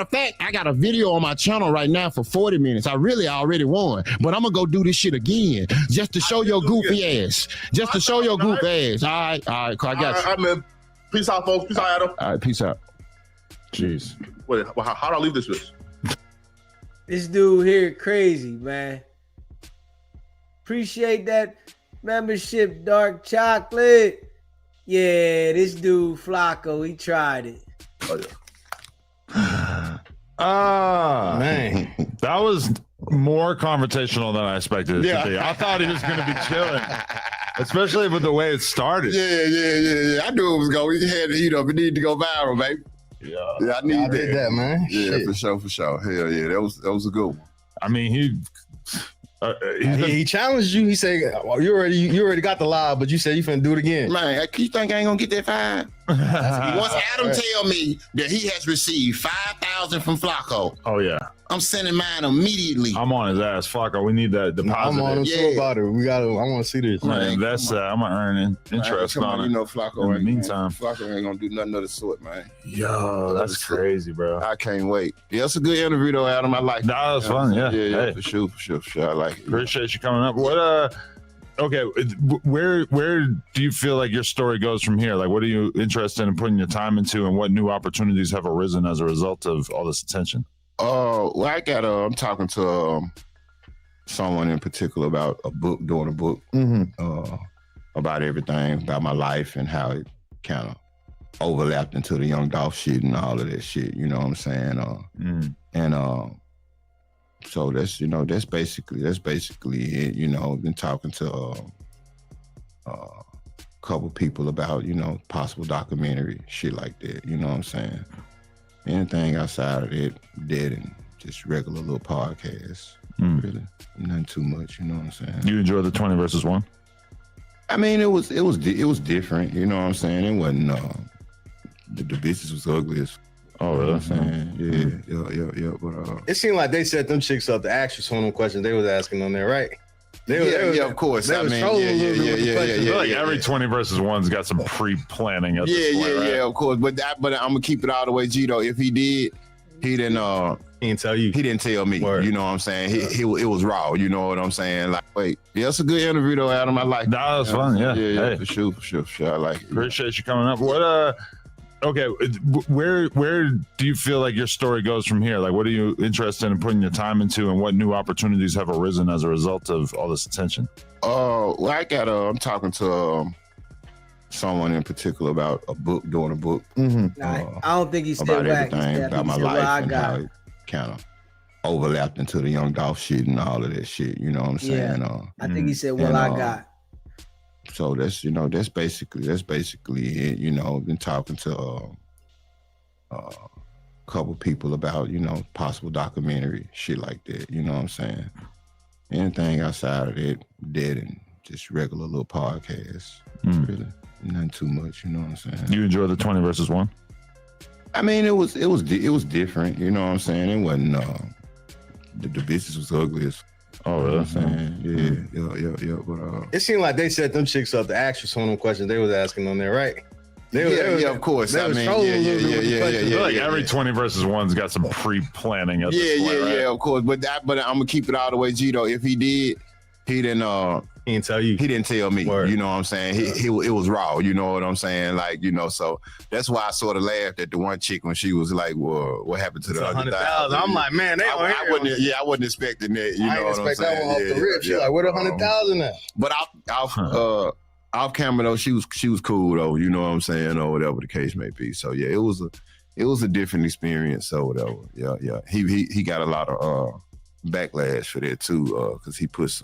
fact, I got a video on my channel right now for 40 minutes. I really already won, but I'm going to go do this shit again just to show your goofy ass. Just to show your goofy ass. All right, I got you. All right, man. Peace out, folks. Peace out, Adam. All right, peace out. Jeez. Wait, how do I leave this bitch? This dude here crazy, man. Appreciate that membership, Dark Chocolate. Yeah, this dude Flakko, he tried it. Man, that was more confrontational than I expected it to be. I thought he was going to be chilling, especially with the way it started. Yeah. I knew it was going. We had to heat up. It needed to go viral, baby. Yeah, I need that, man. Yeah, Shit. for sure. Hell yeah, that was a good one. I mean, He challenged you. He said, well, you already got the live, but you said you finna do it again. Man, you think I ain't gonna get that 5? Once Adam tell me that he has received 5,000 from Flakko, oh yeah, I'm sending mine immediately. I'm on his ass, Flakko. We need that deposit. I'm on him too about it. I want to see this. I'm gonna invest that. I'm gonna earn interest on it. You know, Flakko. In the meantime, Flakko ain't gonna do nothing of the sort, man. Yo, that's crazy, bro. I can't wait. Yeah, it's a good interview though, Adam. I like it. That was fun. Yeah, hey. for sure. I like it. Appreciate you coming up. What okay, where do you feel like your story goes from here? Like, what are you interested in putting your time into, and what new opportunities have arisen as a result of all this attention? Well, I'm talking to someone in particular about doing a book about everything, about my life and how it kind of overlapped into the Young Dolph shit and all of that shit. You know what I'm saying? And so that's basically it. You know, been talking to a couple people about possible documentary shit like that. You know what I'm saying? Anything outside of it, dead and just regular little podcasts. Really, nothing too much. You know what I'm saying? You enjoy the 20 versus 1? I mean, it was different. You know what I'm saying? It wasn't. The business was ugly as. Oh, really? You know what I'm saying? Yeah. But it seemed like they set them chicks up to ask you some of them questions they was asking on there, right? Yeah, of course. They was trolling a little bit with the questions. I feel like every 20 versus 1's got some pre-planning at this point, right? Yeah, of course. But I'm gonna keep it all the way, Gito. If he did, he didn't tell you. He didn't tell me. Word. You know what I'm saying? It was raw. You know what I'm saying? Like, wait, yeah, it's a good interview though, Adam. I like it. Nah, it's fun. Yeah. Yeah, Hey. for sure. I like it. Appreciate you coming up. What okay, where do you feel like your story goes from here? Like, what are you interested in putting your time into, and what new opportunities have arisen as a result of all this attention? Well, I'm talking to someone in particular about doing a book. Mm-hmm. Nah, I don't think he's still about back. everything, about my Well, life I and got how it. it kind of overlapped into the Young Dolph shit and all of that shit. You know what I'm saying? I think he said, "Well, and, I got." So that's basically it. You know, been talking to a couple people about, you know, possible documentary shit like that. You know what I'm saying? Anything outside of that, dead and just regular little podcasts. Really, nothing too much. You know what I'm saying? You enjoy the 20 versus 1? I mean, it was different. You know what I'm saying? It wasn't. The business was ugly as. Oh, You know really? what I'm saying? Yeah. But It seemed like they set them chicks up to ask you some of them questions they was asking on there, right? yeah, of course. They I was mean, trolling a little bit with the questions. I feel like every 20 versus 1's got some pre-planning at this point, right? of course. But I'm gonna keep it all the way, G though. If he did, he didn't. He didn't tell you. He didn't tell me. Word. You know what I'm saying? It was raw. You know what I'm saying? Like, you know, so that's why I sort of laughed at the one chick when she was like, "Well, what happened to the 100,000. I'm like, man, they I wasn't expecting that. You know I what didn't I'm expect that saying? one off the rip. She like, where the 100,000 at? But off camera though, she was cool though. You know what I'm saying, or whatever the case may be. So yeah, it was a different experience. So whatever. Yeah. He got a lot of backlash for that too, because he put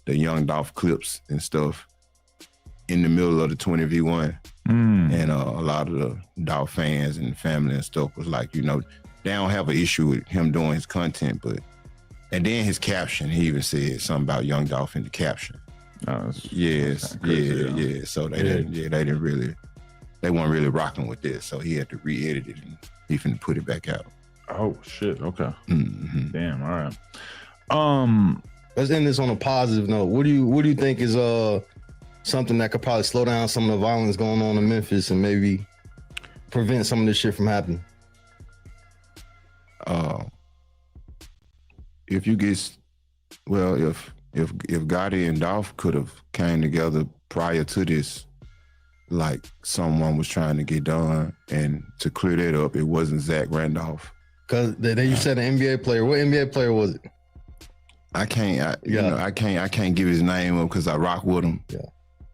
the Young Dolph clips and stuff in the middle of the 20v1, and a lot of the Dolph fans and family and stuff was like, you know, they don't have an issue with him doing his content, and then his caption, he even said something about Young Dolph in the caption. Yes. So they weren't really rocking with this. So he had to re-edit it and he finna put it back out. Oh shit. Okay. Mm-hmm. Damn. All right. Let's end this on a positive note. What do you think is something that could probably slow down some of the violence going on in Memphis and maybe prevent some of this shit from happening? If Gotti and Dolph could have came together prior to this, like someone was trying to get done, and to clear that up, it wasn't Zach Randolph. Because you said an NBA player. What NBA player was it? I can't give his name up because I rock with him. Yeah.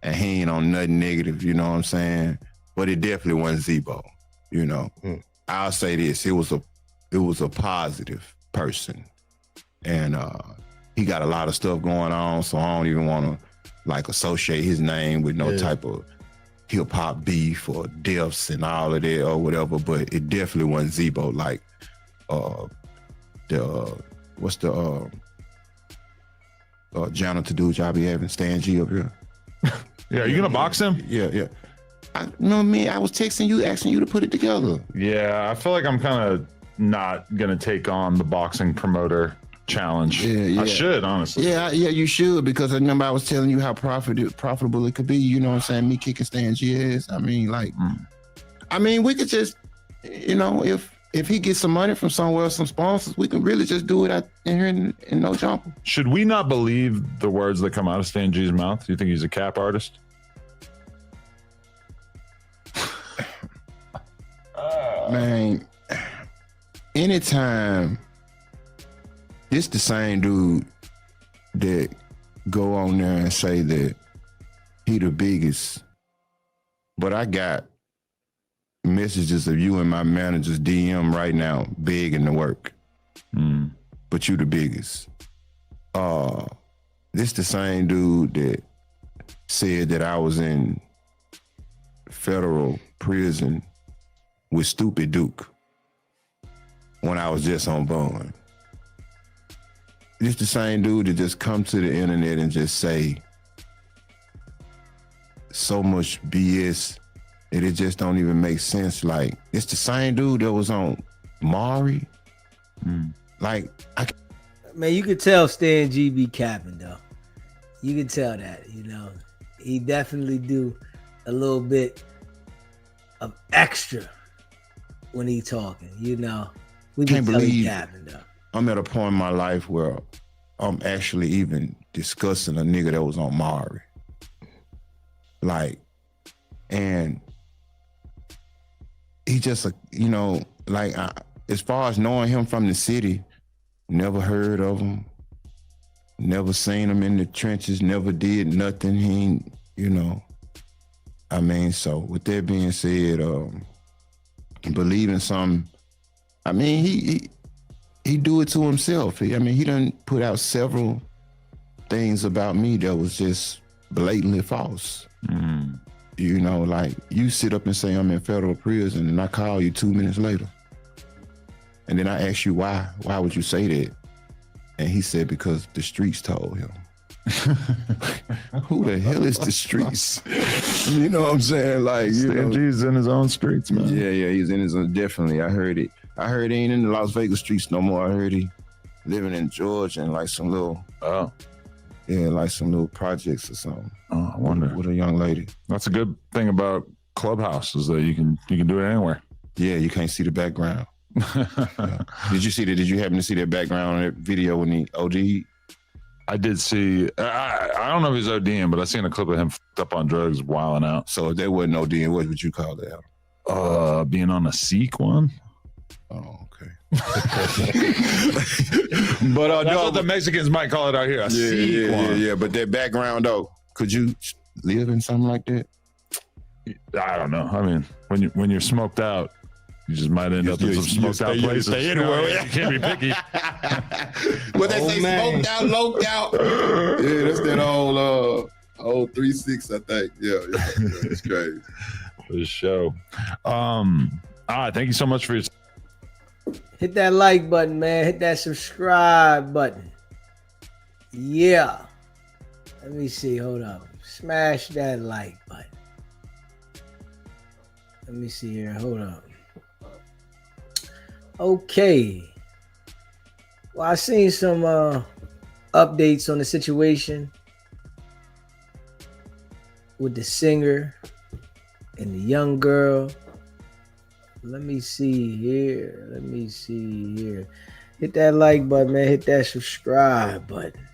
And he ain't on nothing negative, you know what I'm saying? But it definitely wasn't Zebo, you know. I'll say this, it was a positive person. And he got a lot of stuff going on, so I don't even want to like associate his name with no type of hip hop beef or deaths and all of that or whatever, but it definitely wasn't Zebo. Like janitor dude y'all be having, Stan G up here. Yeah, are you gonna box him? Yeah. I was texting you, asking you to put it together. Yeah, I feel like I'm kind of not gonna take on the boxing promoter challenge. Yeah. I should, honestly. Yeah, you should, because I remember I was telling you how profitable it could be. You know what I'm saying? Me kicking Stan G ass. I mean, we could just, you know, if he gets some money from somewhere, some sponsors, we can really just do it out here in no jumper. Should we not believe the words that come out of Stan G's mouth? Do you think he's a cap artist? Man, anytime, it's the same dude that go on there and say that he the biggest, but I got messages of you and my manager's DM right now begging to work. But you the biggest. This the same dude that said that I was in federal prison with Stupid Duke when I was just on bond. This the same dude that just come to the internet and just say so much BS that it just don't even make sense. Like, it's the same dude that was on Maury. Like, Man, you could tell Stan G be capping though. You can tell that, you know. He definitely do a little bit of extra when he talking, you know. We Can't can tell believe it happened though. I'm at a point in my life where I'm actually even discussing a nigga that was on Maury. Like, and he just, as far as knowing him from the city, never heard of him, never seen him in the trenches, never did nothing. He ain't, so with that being said, believing something, he do it to himself. He done put out several things about me that was just blatantly false. Mm. Like you sit up and say I'm in federal prison and I call you 2 minutes later. And then I ask you why would you say that? And he said, because the streets told him. Who the hell is the streets? You know what I'm saying? Like, Stingy's in his own streets, man. Yeah, he's in his own, definitely. I heard it. I heard he ain't in the Las Vegas streets no more. I heard he living in Georgia and like some little projects or something. Oh, I wonder. With a young lady. That's a good thing about Clubhouse is that you can do it anywhere. Yeah, you can't see the background. Yeah. Did you happen to see that background on that video when he OD'd? I did see, I don't know if he's ODing, but I seen a clip of him f***ed up on drugs, wilding out. So if there wasn't ODing, what would you call that? Being on a Seek one. Oh, okay. But that's what the Mexicans might call it out here. Yeah. But that background though, could you live in something like that? I don't know. I mean, when you're smoked out, you just might end up in some smoked out places. Stay anywhere. You can't be picky. What they say, smoked out, loped out. Yeah, that's that old 3-6, I think. Yeah, it's crazy. For the show. All right, thank you so much for your. Hit that like button, man. Hit that subscribe button. Yeah. Let me see. Hold up. Smash that like button. Let me see here. Hold up. Okay. Well, I seen some updates on the situation with the singer and the young girl. Let me see here. Hit that like button, man. Hit that subscribe button.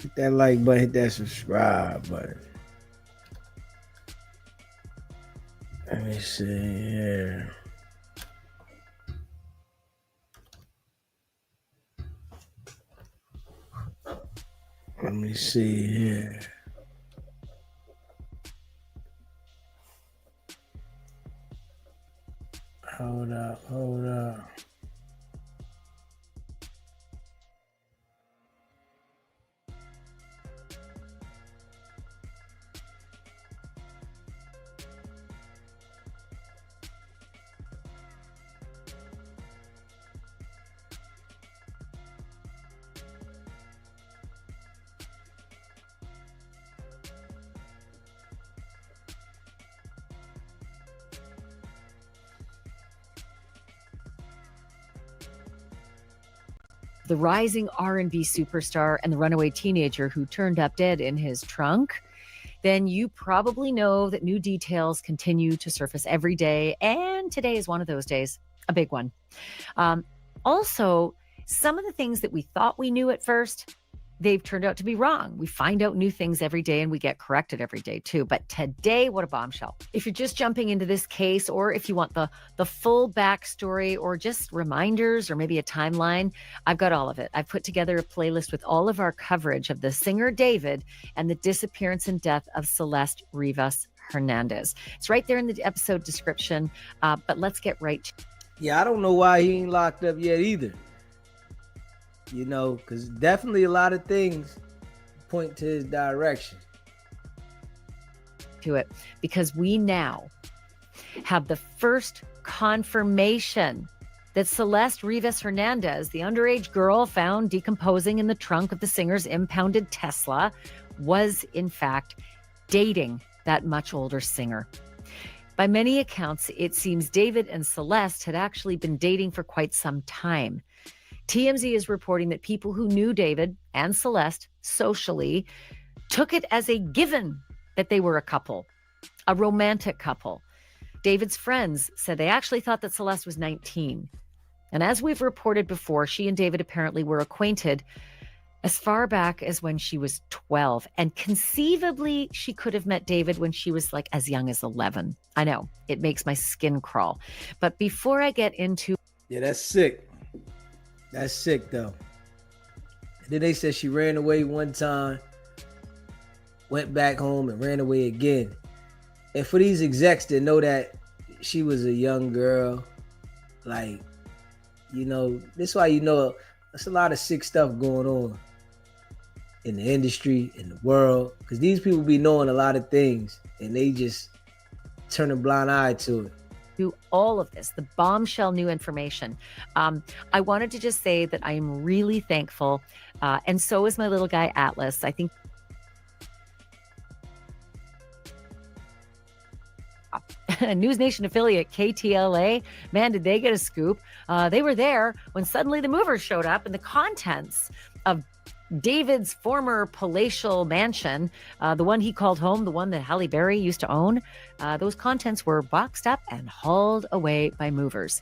Hit that like button. Hit that subscribe button. Let me see here. Let me see here. Hold up. The rising R&B superstar and the runaway teenager who turned up dead in his trunk, then you probably know that new details continue to surface every day. And today is one of those days, a big one. Also, some of the things that we thought we knew at first, they've turned out to be wrong. We find out new things every day and we get corrected every day too. But today, what a bombshell. If you're just jumping into this case, or if you want the full backstory or just reminders or maybe a timeline, I've got all of it. I've put together a playlist with all of our coverage of the singer David and the disappearance and death of Celeste Rivas Hernandez. It's right there in the episode description, but let's get right to it. Yeah, I don't know why he ain't locked up yet either. Because definitely a lot of things point to his direction. To it, because we now have the first confirmation that Celeste Rivas Hernandez, the underage girl found decomposing in the trunk of the singer's impounded Tesla, was in fact dating that much older singer. By many accounts, it seems David and Celeste had actually been dating for quite some time. TMZ is reporting that people who knew David and Celeste socially took it as a given that they were a couple, a romantic couple. David's friends said they actually thought that Celeste was 19. And as we've reported before, she and David apparently were acquainted as far back as when she was 12. And conceivably, she could have met David when she was like as young as 11. I know, it makes my skin crawl. But before I get into... Yeah, that's sick. That's sick, though. And then they said she ran away one time, went back home and ran away again. And for these execs to know that she was a young girl, like, you know, this is why you know there's a lot of sick stuff going on in the industry, in the world, because these people be knowing a lot of things and they just turn a blind eye to it. Do all of this, the bombshell new information. I wanted to just say that I am really thankful, and so is my little guy Atlas. I think News Nation affiliate KTLA, man, did they get a scoop? They were there when suddenly the movers showed up, and the contents of David's former palatial mansion, the one he called home, the one that Halle Berry used to own, those contents were boxed up and hauled away by movers.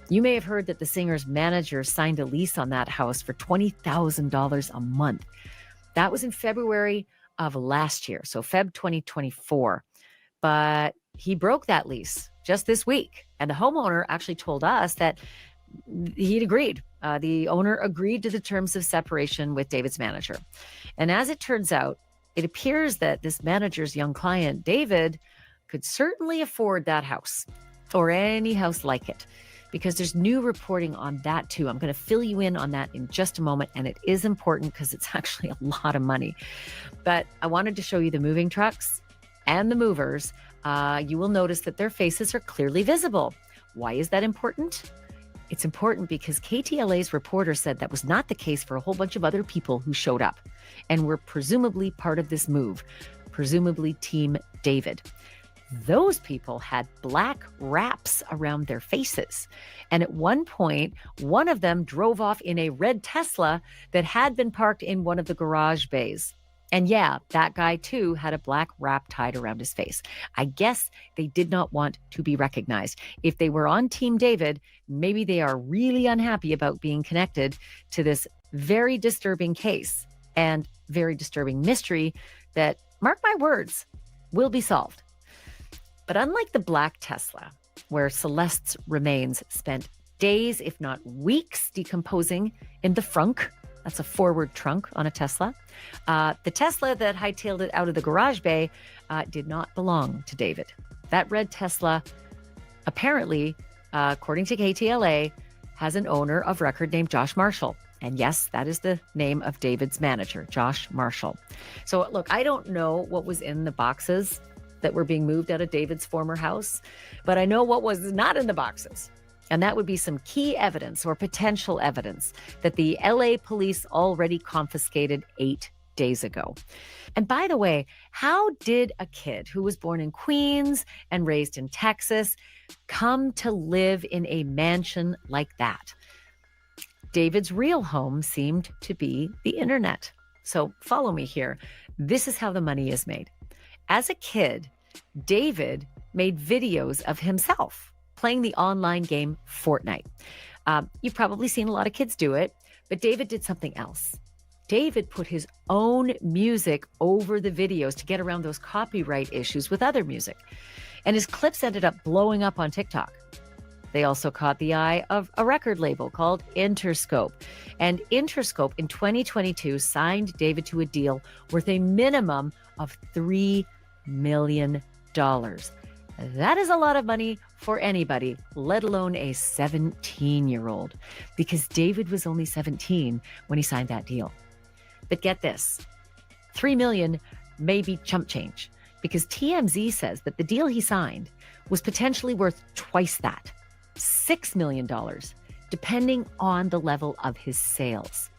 You may have heard that the singer's manager signed a lease on that house for $20,000 a month. That was in February of last year, so Feb 2024. But he broke that lease just this week. And the homeowner actually told us that he'd agreed. The owner agreed to the terms of separation with David's manager. And as it turns out, it appears that this manager's young client, David, could certainly afford that house or any house like it, because there's new reporting on that too. I'm going to fill you in on that in just a moment. And it is important because it's actually a lot of money. But I wanted to show you the moving trucks and the movers. You will notice that their faces are clearly visible. Why is that important? It's important because KTLA's reporter said that was not the case for a whole bunch of other people who showed up and were presumably part of this move, presumably Team David. Those people had black wraps around their faces. And at one point, one of them drove off in a red Tesla that had been parked in one of the garage bays. And yeah, that guy too had a black wrap tied around his face. I guess they did not want to be recognized. If they were on Team David, maybe they are really unhappy about being connected to this very disturbing case and very disturbing mystery that, mark my words, will be solved. But unlike the black Tesla, where Celeste's remains spent days, if not weeks, decomposing in the frunk, that's a forward trunk on a Tesla. The Tesla that hightailed it out of the garage bay did not belong to David. That red Tesla, apparently, according to KTLA, has an owner of record named Josh Marshall. And yes, that is the name of David's manager, Josh Marshall. So look, I don't know what was in the boxes that were being moved out of David's former house, but I know what was not in the boxes. And that would be some key evidence or potential evidence that the LA police already confiscated 8 days ago. And by the way, how did a kid who was born in Queens and raised in Texas come to live in a mansion like that? David's real home seemed to be the internet. So follow me here. This is how the money is made. As a kid, David made videos of himself playing the online game Fortnite. You've probably seen a lot of kids do it, but David did something else. David put his own music over the videos to get around those copyright issues with other music. And his clips ended up blowing up on TikTok. They also caught the eye of a record label called Interscope. And Interscope in 2022 signed David to a deal worth a minimum of $3 million. That is a lot of money for anybody, let alone a 17-year-old, because David was only 17 when he signed that deal. But get this, $3 million may be chump change, because TMZ says that the deal he signed was potentially worth twice that, $6 million, depending on the level of his sales.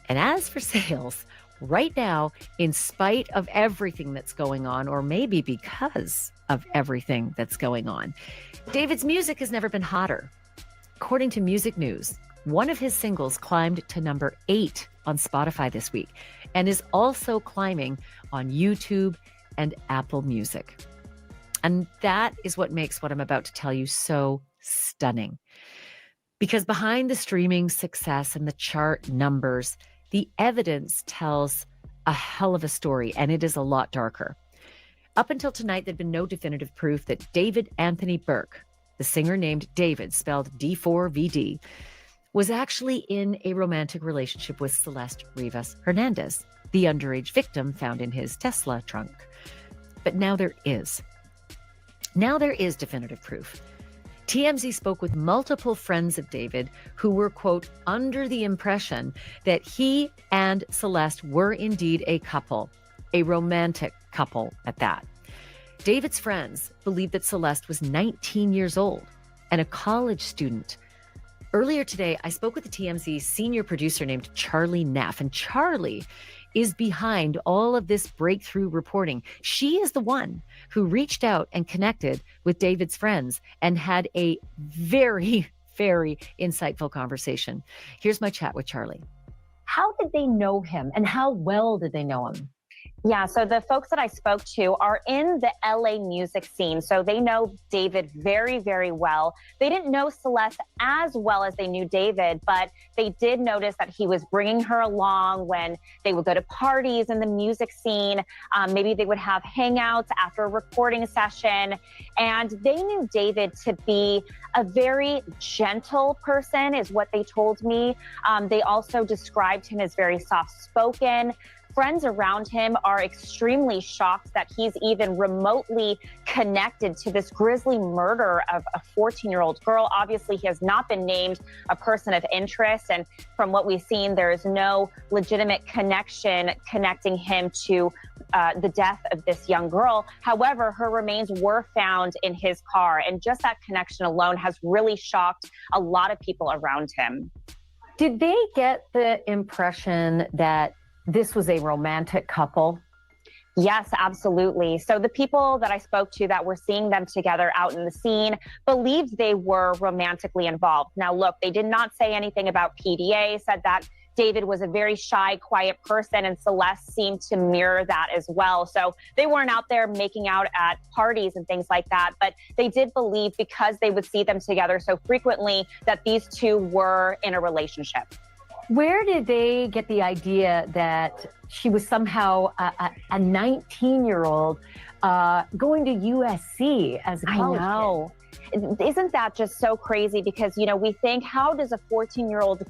And as for sales, right now, in spite of everything that's going on, or maybe because of everything that's going on, David's music has never been hotter. According to Music News, one of his singles climbed to number 8 on Spotify this week and is also climbing on YouTube and Apple Music. And that is what makes what I'm about to tell you so stunning. Because behind the streaming success and the chart numbers, the evidence tells a hell of a story, and it is a lot darker. Up until tonight, there'd been no definitive proof that David Anthony Burke, the singer named David, spelled D4VD, was actually in a romantic relationship with Celeste Rivas Hernandez, the underage victim found in his Tesla trunk. But now there is. Now there is definitive proof. TMZ spoke with multiple friends of David who were, quote, under the impression that he and Celeste were indeed a couple, a romantic couple at that. David's friends believed that Celeste was 19 years old and a college student. Earlier today, I spoke with the TMZ senior producer named Charlie Neff, and Charlie is behind all of this breakthrough reporting. She is the one who reached out and connected with David's friends and had a very, very insightful conversation. Here's my chat with Charlie. How did they know him, and how well did they know him? Yeah, so the folks that I spoke to are in the LA music scene, so they know David very, very well. They didn't know Celeste as well as they knew David, but they did notice that he was bringing her along when they would go to parties in the music scene. Maybe they would have hangouts after a recording session, and they knew David to be a very gentle person, is what they told me. They also described him as very soft-spoken. Friends around him are extremely shocked that he's even remotely connected to this grisly murder of a 14-year-old girl. Obviously, he has not been named a person of interest. And from what we've seen, there is no legitimate connection connecting him to the death of this young girl. However, her remains were found in his car. And just that connection alone has really shocked a lot of people around him. Did they get the impression that this was a romantic couple? Yes, absolutely. So the people that I spoke to that were seeing them together out in the scene believed they were romantically involved. Now, look, they did not say anything about PDA, said that David was a very shy, quiet person, and Celeste seemed to mirror that as well. So they weren't out there making out at parties and things like that, but they did believe, because they would see them together so frequently, that these two were in a relationship. Where did they get the idea that she was somehow a 19-year-old going to USC as a college I know. kid? Isn't that just so crazy? Because, you know, we think, how does a 14-year-old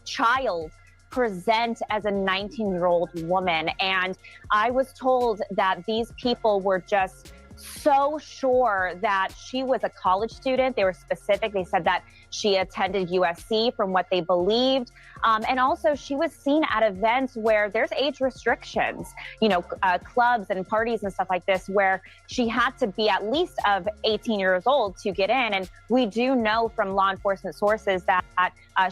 child present as a 19-year-old woman? And I was told that these people were just so sure that she was a college student. They were specific. They said that she attended USC from what they believed. And also she was seen at events where there's age restrictions, you know, clubs and parties and stuff like this, where she had to be at least of 18 years old to get in. And we do know from law enforcement sources that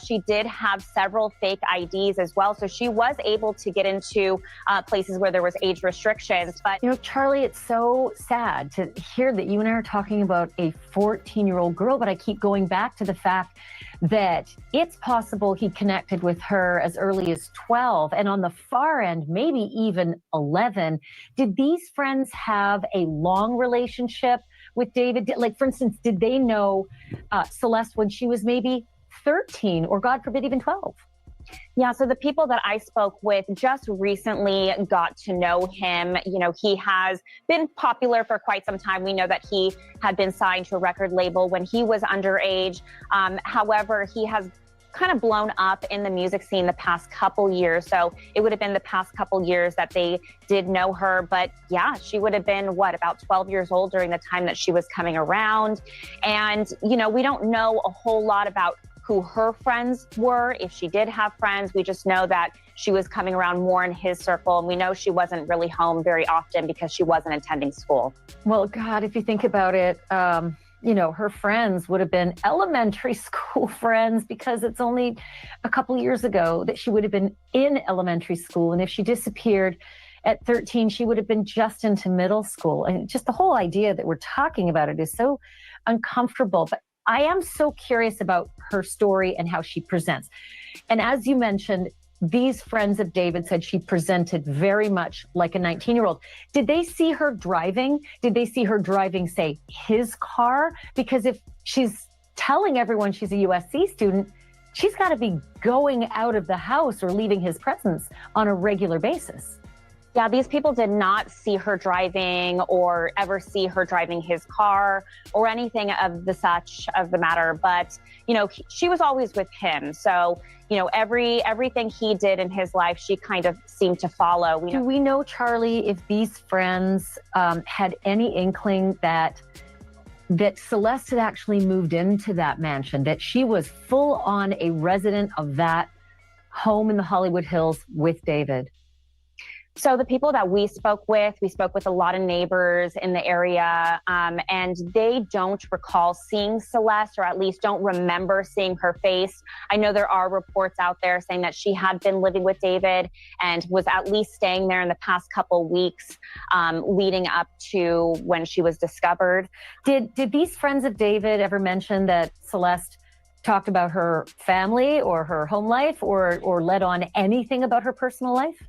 she did have several fake IDs as well. So she was able to get into places where there was age restrictions. But, you know, Charlie, it's so sad to hear that you and I are talking about a 14-year-old girl, but I keep going back to the fact that it's possible he connected with her as early as 12, and on the far end, maybe even 11. Did these friends have a long relationship with David? Like, for instance, did they know Celeste when she was maybe 13 or, God forbid, even 12? Yeah, so the people that I spoke with just recently got to know him. You know, he has been popular for quite some time. We know that he had been signed to a record label when he was underage. However, he has kind of blown up in the music scene the past couple years. So it would have been the past couple years that they did know her. But yeah, she would have been, what, about 12 years old during the time that she was coming around. And, you know, we don't know a whole lot about who her friends were, if she did have friends. We just know that she was coming around more in his circle. And we know she wasn't really home very often because she wasn't attending school. Well, God, if you think about it, you know, her friends would have been elementary school friends, because it's only a couple years ago that she would have been in elementary school. And if she disappeared at 13, she would have been just into middle school. And just the whole idea that we're talking about it is so uncomfortable. But I am so curious about her story and how she presents. And as you mentioned, these friends of David said she presented very much like a 19-year-old. Did they see her driving? Did they see her driving, say, his car? Because if she's telling everyone she's a USC student, she's got to be going out of the house or leaving his presence on a regular basis. Yeah, these people did not see her driving or ever see her driving his car or anything of the such of the matter. But, you know, she was always with him. So, you know, everything he did in his life, she kind of seemed to follow. Do we know, Charlie, if these friends had any inkling that Celeste had actually moved into that mansion, that she was full on a resident of that home in the Hollywood Hills with David? So the people that we spoke with a lot of neighbors in the area, and they don't recall seeing Celeste, or at least don't remember seeing her face. I know there are reports out there saying that she had been living with David and was at least staying there in the past couple weeks, leading up to when she was discovered. Did these friends of David ever mention that Celeste talked about her family or her home life, or let on anything about her personal life?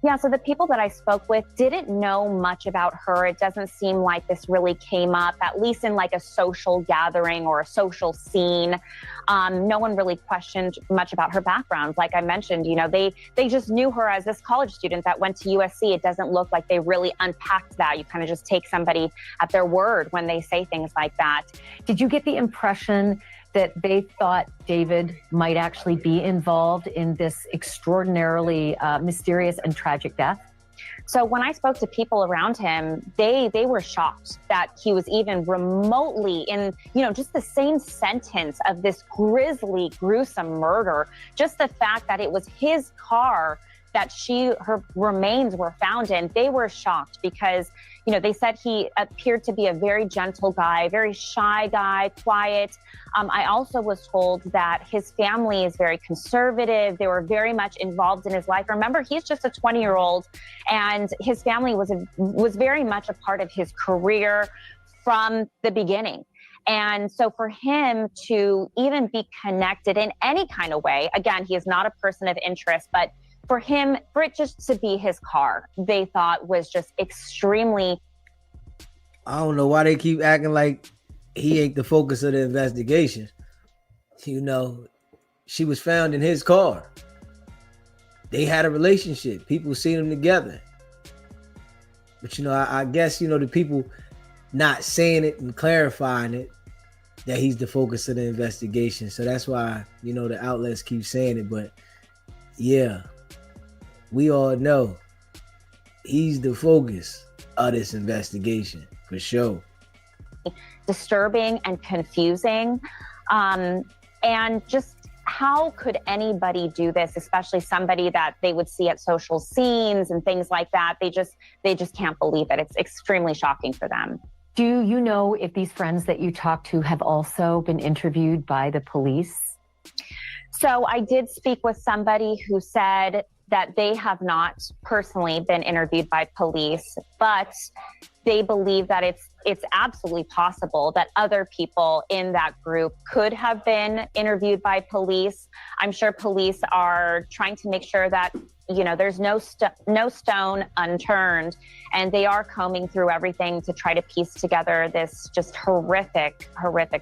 Yeah, so the people that I spoke with didn't know much about her. It doesn't seem like this really came up, at least in like a social gathering or a social scene. No one really questioned much about her background. Like I mentioned, you know, they just knew her as this college student that went to USC. It doesn't look like they really unpacked that. You kind of just take somebody at their word when they say things like that. Did you get the impression that they thought David might actually be involved in this extraordinarily mysterious and tragic death? So when I spoke to people around him, they were shocked that he was even remotely in, you know, just the same sentence of this grisly, gruesome murder. Just the fact that it was his car that her remains were found in, they were shocked because, you know, they said he appeared to be a very gentle guy, very shy guy, quiet. I also was told that his family is very conservative. They were very much involved in his life. Remember, he's just a 20-year-old, and his family was very much a part of his career from the beginning. And so for him to even be connected in any kind of way, again, he is not a person of interest, but for it just to be his car, they thought was just extremely. I don't know why they keep acting like he ain't the focus of the investigation. You know, she was found in his car. They had a relationship. People seen them together. But, you know, I guess, you know, the people not saying it and clarifying it, that he's the focus of the investigation. So that's why, you know, the outlets keep saying it. But yeah, we all know he's the focus of this investigation for sure. Disturbing and confusing. And just how could anybody do this, especially somebody that they would see at social scenes and things like that? They just can't believe it. It's extremely shocking for them. Do you know if these friends that you talked to have also been interviewed by the police? So I did speak with somebody who said that they have not personally been interviewed by police, but they believe that it's absolutely possible that other people in that group could have been interviewed by police. I'm sure police are trying to make sure that, you know, there's no stone unturned, and they are combing through everything to try to piece together this just horrific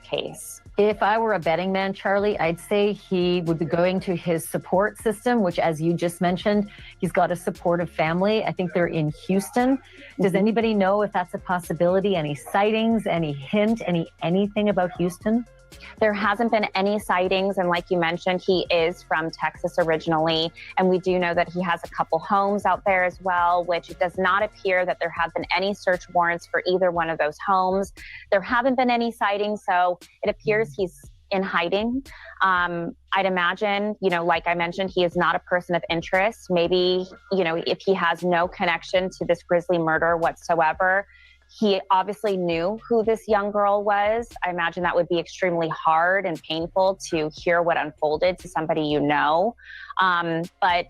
case. If I were a betting man, Charlie, I'd say he would be going to his support system, which, as you just mentioned, he's got a supportive family. I think they're in Houston. Does anybody know if that's a possibility? Any sightings, any hint, anything about Houston? There hasn't been any sightings, and like you mentioned, he is from Texas originally, and we do know that he has a couple homes out there as well, which it does not appear that there have been any search warrants for either one of those homes. There haven't been any sightings, so it appears he's in hiding. I'd imagine, you know, like I mentioned, he is not a person of interest. Maybe, you know, if he has no connection to this grisly murder whatsoever, he obviously knew who this young girl was. I imagine that would be extremely hard and painful to hear what unfolded to somebody you know. But,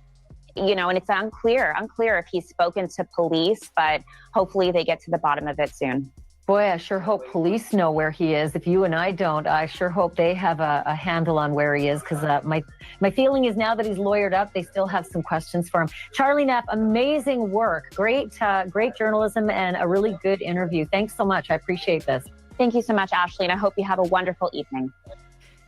you know, and it's unclear if he's spoken to police, but hopefully they get to the bottom of it soon. Boy, I sure hope police know where he is. If you and I don't, I sure hope they have a handle on where he is, because my feeling is now that he's lawyered up, they still have some questions for him. Charlie Neff, amazing work. Great journalism and a really good interview. Thanks so much. I appreciate this. Thank you so much, Ashley, and I hope you have a wonderful evening.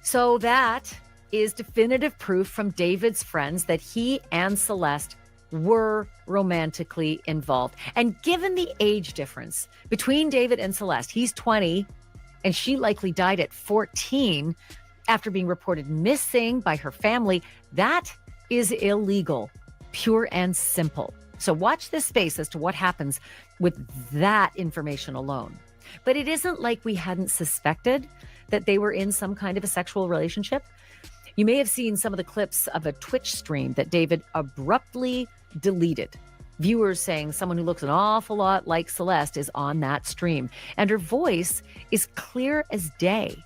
So that is definitive proof from David's friends that he and Celeste were romantically involved. And given the age difference between David and Celeste, he's 20 and she likely died at 14 after being reported missing by her family, that is illegal, pure and simple. So watch this space as to what happens with that information alone. But it isn't like we hadn't suspected that they were in some kind of a sexual relationship. You may have seen some of the clips of a Twitch stream that David abruptly deleted. Viewers saying someone who looks an awful lot like Celeste is on that stream, and her voice is clear as day.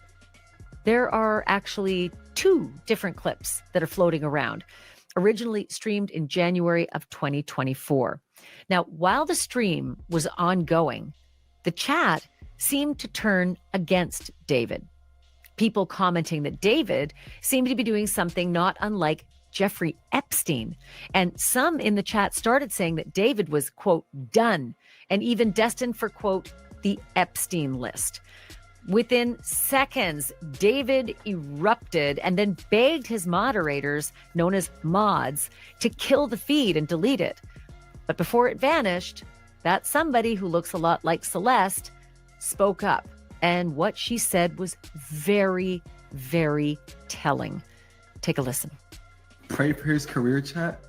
There are actually 2 different clips that are floating around, originally streamed in January of 2024. Now, while the stream was ongoing, the chat seemed to turn against David. People commenting that David seemed to be doing something not unlike Jeffrey Epstein. And some in the chat started saying that David was, quote, done, and even destined for, quote, the Epstein list. Within seconds, David erupted and then begged his moderators, known as mods, to kill the feed and delete it. But before it vanished, that somebody who looks a lot like Celeste spoke up. And what she said was very, very telling. Take a listen. Pray for his career, chat.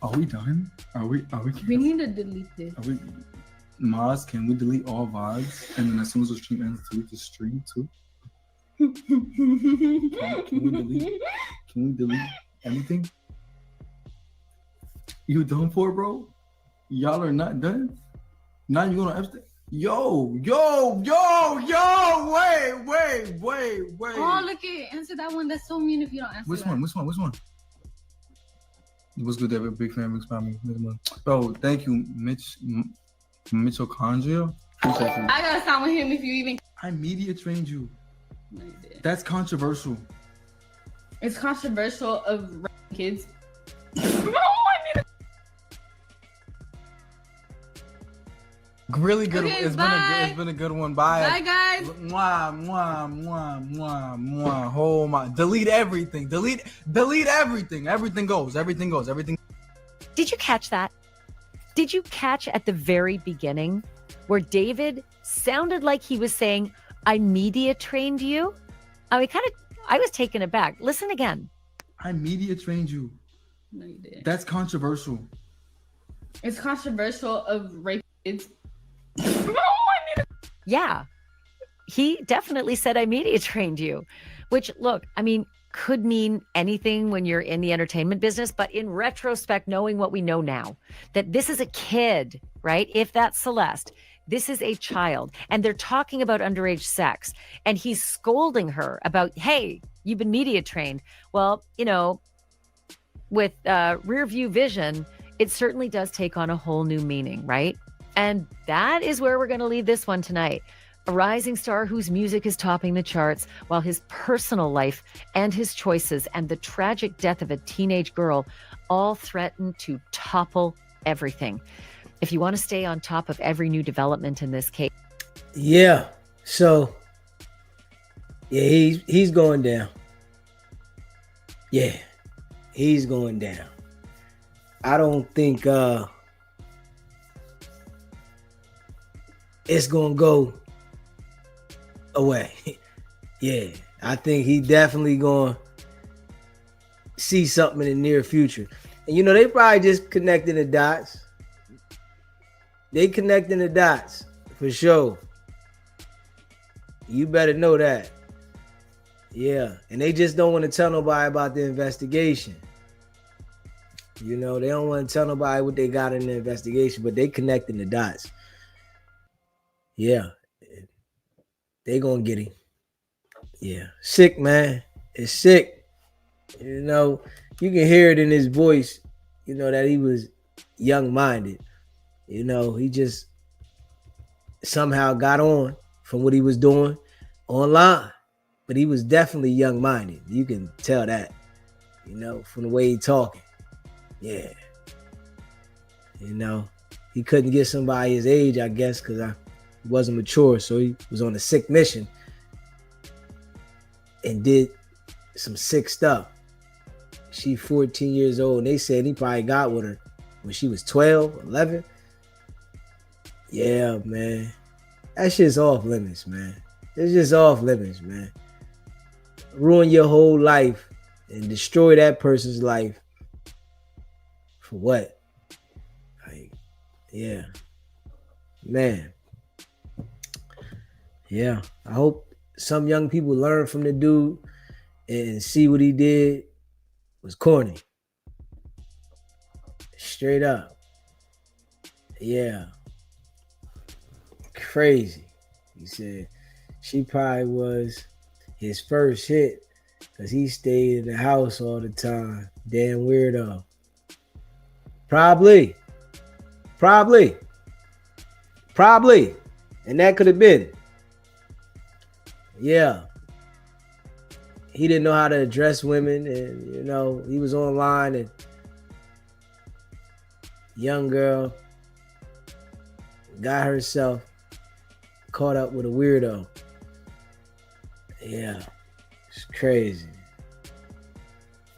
Are we done? Are we? We need to delete this. Are we? Maz, can we delete all VODs? And then as soon as the stream ends, delete the stream too? Can we delete anything? You done for, bro? Y'all are not done? Now you're gonna Epstein? Yo, wait. Oh, look at answer that one. That's so mean if you don't answer Which that. one? What's good, David? Big fan, mixed family. Bro, thank you, Mitochondria. Appreciate you. I gotta sound with him if you even. I media trained you. No, you didn't. That's controversial. It's controversial of kids. Really good. Okay, It's been a good one. Bye. Bye, guys. Mwah. Oh my. Delete everything. Delete everything. Everything goes. Did you catch that? Did you catch at the very beginning where David sounded like he was saying, I media trained you? I was taken aback. Listen again. I media trained you. No, you didn't. That's controversial. It's controversial of rape kids. Yeah, he definitely said, I media trained you, which, look, I mean, could mean anything when you're in the entertainment business. But in retrospect, knowing what we know now, that this is a kid, right? If that's Celeste, this is a child. And they're talking about underage sex. And he's scolding her about, hey, you've been media trained. Well, you know, with rear view vision, it certainly does take on a whole new meaning, right? And that is where we're going to leave this one tonight. A rising star whose music is topping the charts, while his personal life and his choices and the tragic death of a teenage girl all threaten to topple everything. If you want to stay on top of every new development in this case. Yeah. So, yeah, he's going down. Yeah, he's going down. I don't think it's gonna go away. Yeah, I think he definitely gonna see something in the near future. And you know, they probably just connecting the dots. They connecting the dots for sure. You better know that. Yeah, and they just don't want to tell nobody about the investigation. You know, they don't want to tell nobody what they got in the investigation, but they connecting the dots. Yeah, they gonna get him. Yeah, sick, man. It's sick. You know, you can hear it in his voice, you know, that he was young-minded. You know, he just somehow got on from what he was doing online. But he was definitely young-minded. You can tell that, from the way he talking. Yeah. He couldn't get somebody his age, I guess, because he wasn't mature. So he was on a sick mission and did some sick stuff. She 14 years old, and they said he probably got with her when she was 12, 11. Yeah, man. That shit's off limits, man. It's just off limits, man. Ruin your whole life and destroy that person's life for what? Yeah. Man. Yeah. I hope some young people learn from the dude and see what he did was corny. Straight up. Yeah. Crazy. He said she probably was his first hit because he stayed in the house all the time. Damn weirdo. Probably. And that could have been. Yeah. He didn't know how to address women, and he was online, and young girl got herself caught up with a weirdo. Yeah. It's crazy.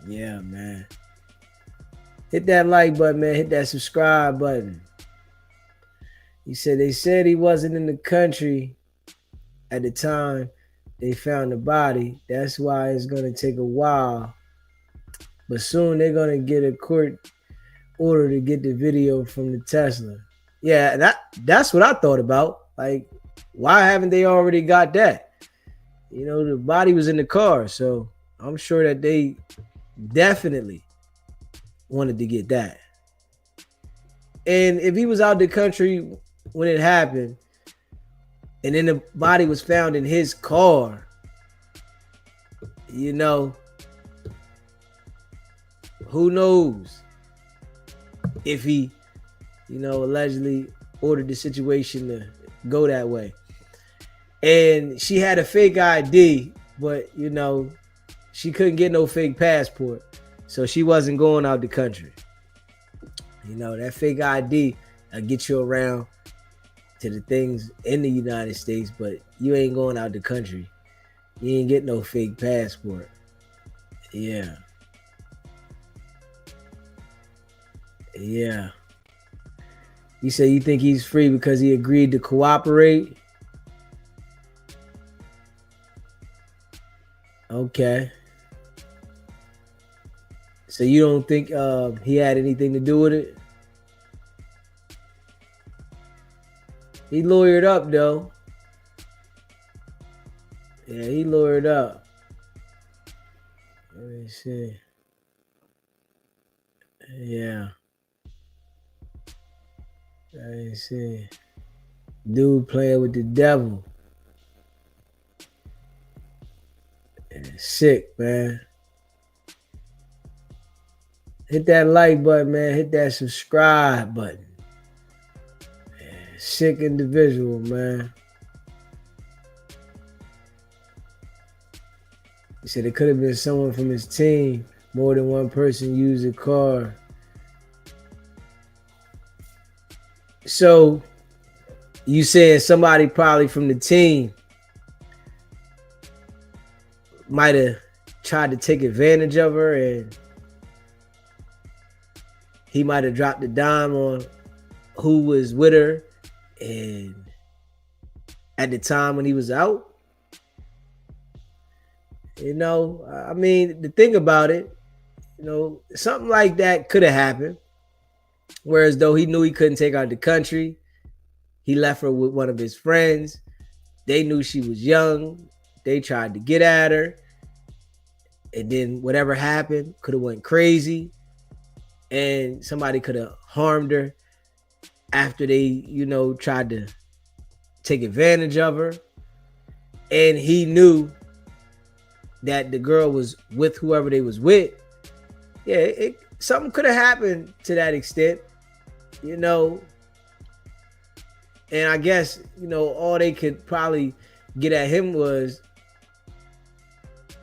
Yeah, man. Hit that like button, man. Hit that subscribe button. They said he wasn't in the country at the time they found the body. That's why it's going to take a while. But soon they're going to get a court order to get the video from the Tesla. Yeah, that's what I thought about. Like, why haven't they already got that? The body was in the car, so I'm sure that they definitely wanted to get that. And if he was out the country when it happened, and then the body was found in his car, who knows if he, allegedly ordered the situation to go that way. And she had a fake ID, but, she couldn't get no fake passport. So she wasn't going out the country. That fake ID will get you around to the things in the United States, but you ain't going out the country. You ain't get no fake passport. Yeah. Yeah. You say you think he's free because he agreed to cooperate? Okay. So you don't think he had anything to do with it? He lawyered up, though. Yeah, he lawyered up. Let me see. Yeah. Let me see. Dude playing with the devil. Yeah, sick, man. Hit that like button, man. Hit that subscribe button. Sick individual, man. He said it could have been someone from his team. More than one person used the car. So you saying somebody probably from the team might have tried to take advantage of her, and he might have dropped a dime on who was with her and at the time when he was out. I mean, the thing about it, something like that could have happened. Whereas though he knew he couldn't take her out of the country, he left her with one of his friends. They knew she was young. They tried to get at her. And then whatever happened could have went crazy. And somebody could have harmed her after they, tried to take advantage of her. And he knew that the girl was with whoever they was with. Yeah, something could have happened to that extent, And And I guess, all they could probably get at him was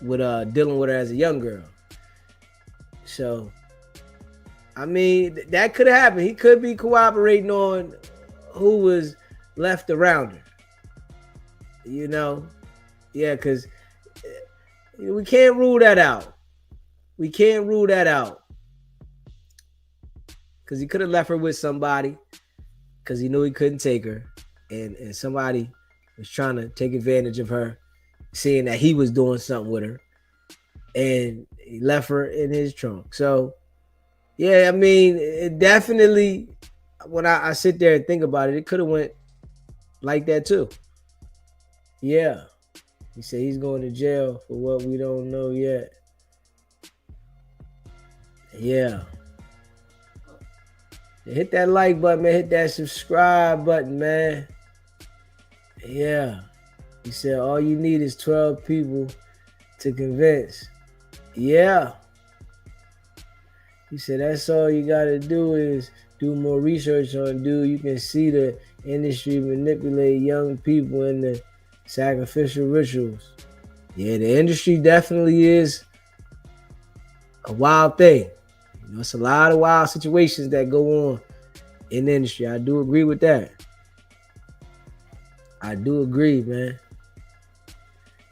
with dealing with her as a young girl. So, I mean, that could have happened. He could be cooperating on who was left around her. Yeah, because we can't rule that out. We can't rule that out. Because he could have left her with somebody because he knew he couldn't take her. And somebody was trying to take advantage of her, seeing that he was doing something with her. And he left her in his trunk. So, yeah, I mean, it definitely, when I sit there and think about it, it could have went like that too. Yeah. He said he's going to jail for what we don't know yet. Yeah. Hit that like button, man. Hit that subscribe button, man. Yeah. He said all you need is 12 people to convince. Yeah. He said that's all you got to do is do more research on dude. You can see the industry manipulate young people in the sacrificial rituals. Yeah, the industry definitely is a wild thing. It's a lot of wild situations that go on in the industry. I do agree with that. I do agree, man.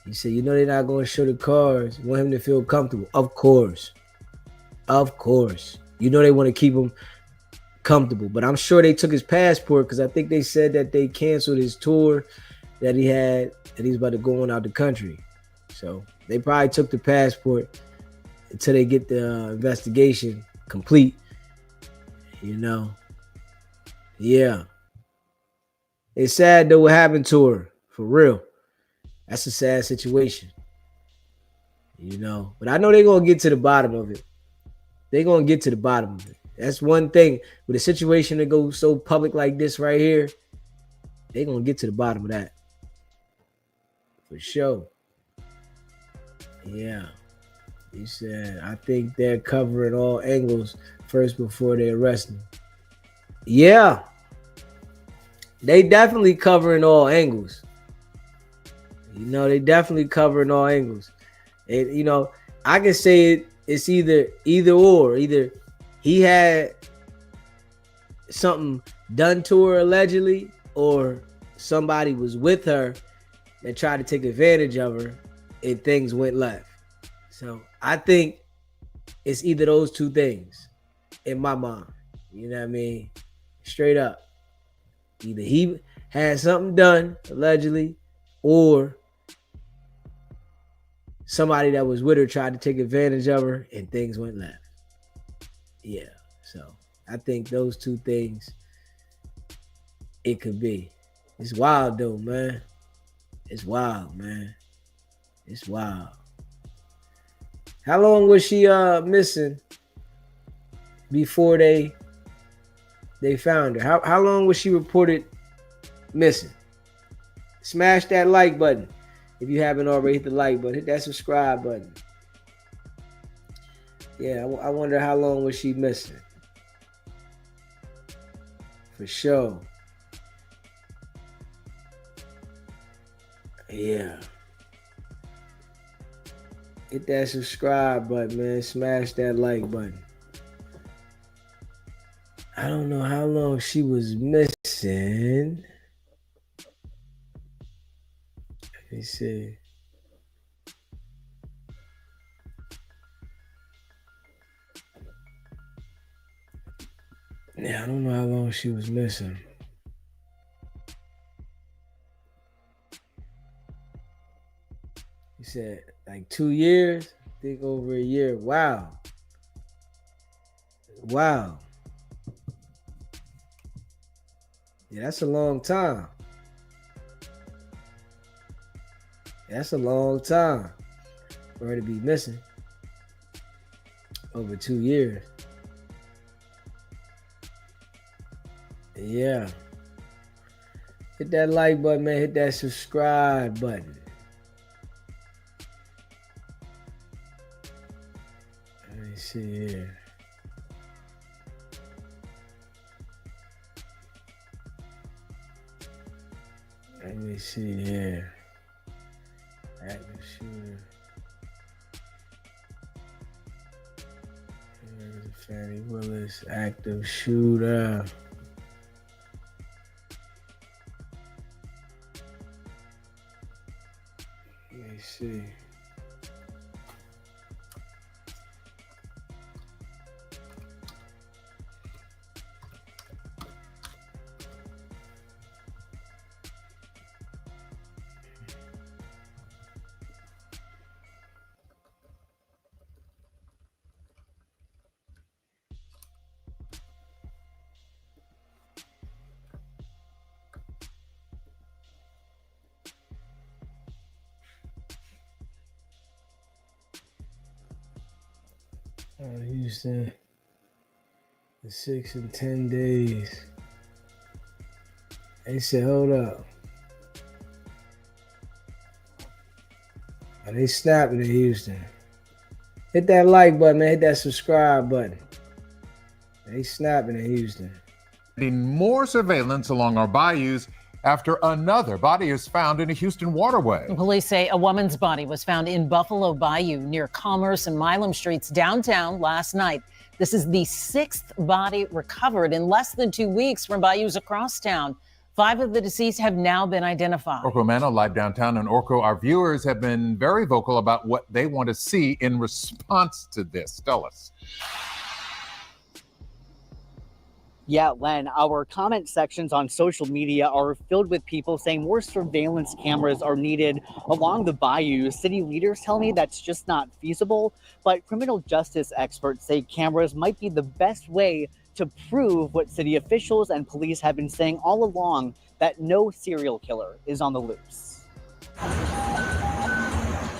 He said, they're not going to show the cards. Want him to feel comfortable. Of course. Of course. They want to keep him comfortable. But I'm sure they took his passport because I think they said that they canceled his tour that he had, that he's about to go on out the country. So they probably took the passport until they get the investigation complete. Yeah. It's sad though what happened to her. For real. That's a sad situation. But I know they're going to get to the bottom of it. They're going to get to the bottom of it. That's one thing. With a situation that goes so public like this right here, they're going to get to the bottom of that. For sure. Yeah. He said, I think they're covering all angles first before they arrest him. Yeah. They definitely covering all angles. They definitely covering all angles. And, I can say it's either or. Either he had something done to her allegedly, or somebody was with her that tried to take advantage of her and things went left. So I think it's either those two things in my mind. You know what I mean? Straight up. Either he had something done allegedly, or somebody that was with her tried to take advantage of her and things went left. Yeah. So I think those two things it could be. It's wild though, man. It's wild, man. It's wild. How long was she missing before they found her? How long was she reported missing? Smash that like button. If you haven't already, hit the like button. Hit that subscribe button. Yeah, I wonder how long was she missing? For sure. Yeah. Hit that subscribe button, man. Smash that like button. I don't know how long she was missing. Let me see. Yeah, I don't know how long she was missing. He said like 2 years. I think over a year. Wow. Wow. Yeah, that's a long time. That's a long time for her to be missing. Over 2 years. Yeah. Hit that like button, man. Hit that subscribe button. Let me see here. Let me see here. Active shooter. Fannie Willis, active shooter. Let me see. Houston, the 6 and 10 days. They said, hold up. They snapping in Houston. Hit that like button, man. Hit that subscribe button. They snapping in Houston. More surveillance along our bayous after another body is found in a Houston waterway. Police say a woman's body was found in Buffalo Bayou near Commerce and Milam Streets downtown last night. This is the 6th body recovered in less than 2 weeks from bayous across town. 5 of the deceased have now been identified. Orko Mano live downtown, and Orko, our viewers have been very vocal about what they want to see in response to this. Tell us. Yeah, Len, our comment sections on social media are filled with people saying more surveillance cameras are needed along the bayou. City leaders tell me that's just not feasible, but criminal justice experts say cameras might be the best way to prove what city officials and police have been saying all along, that no serial killer is on the loose.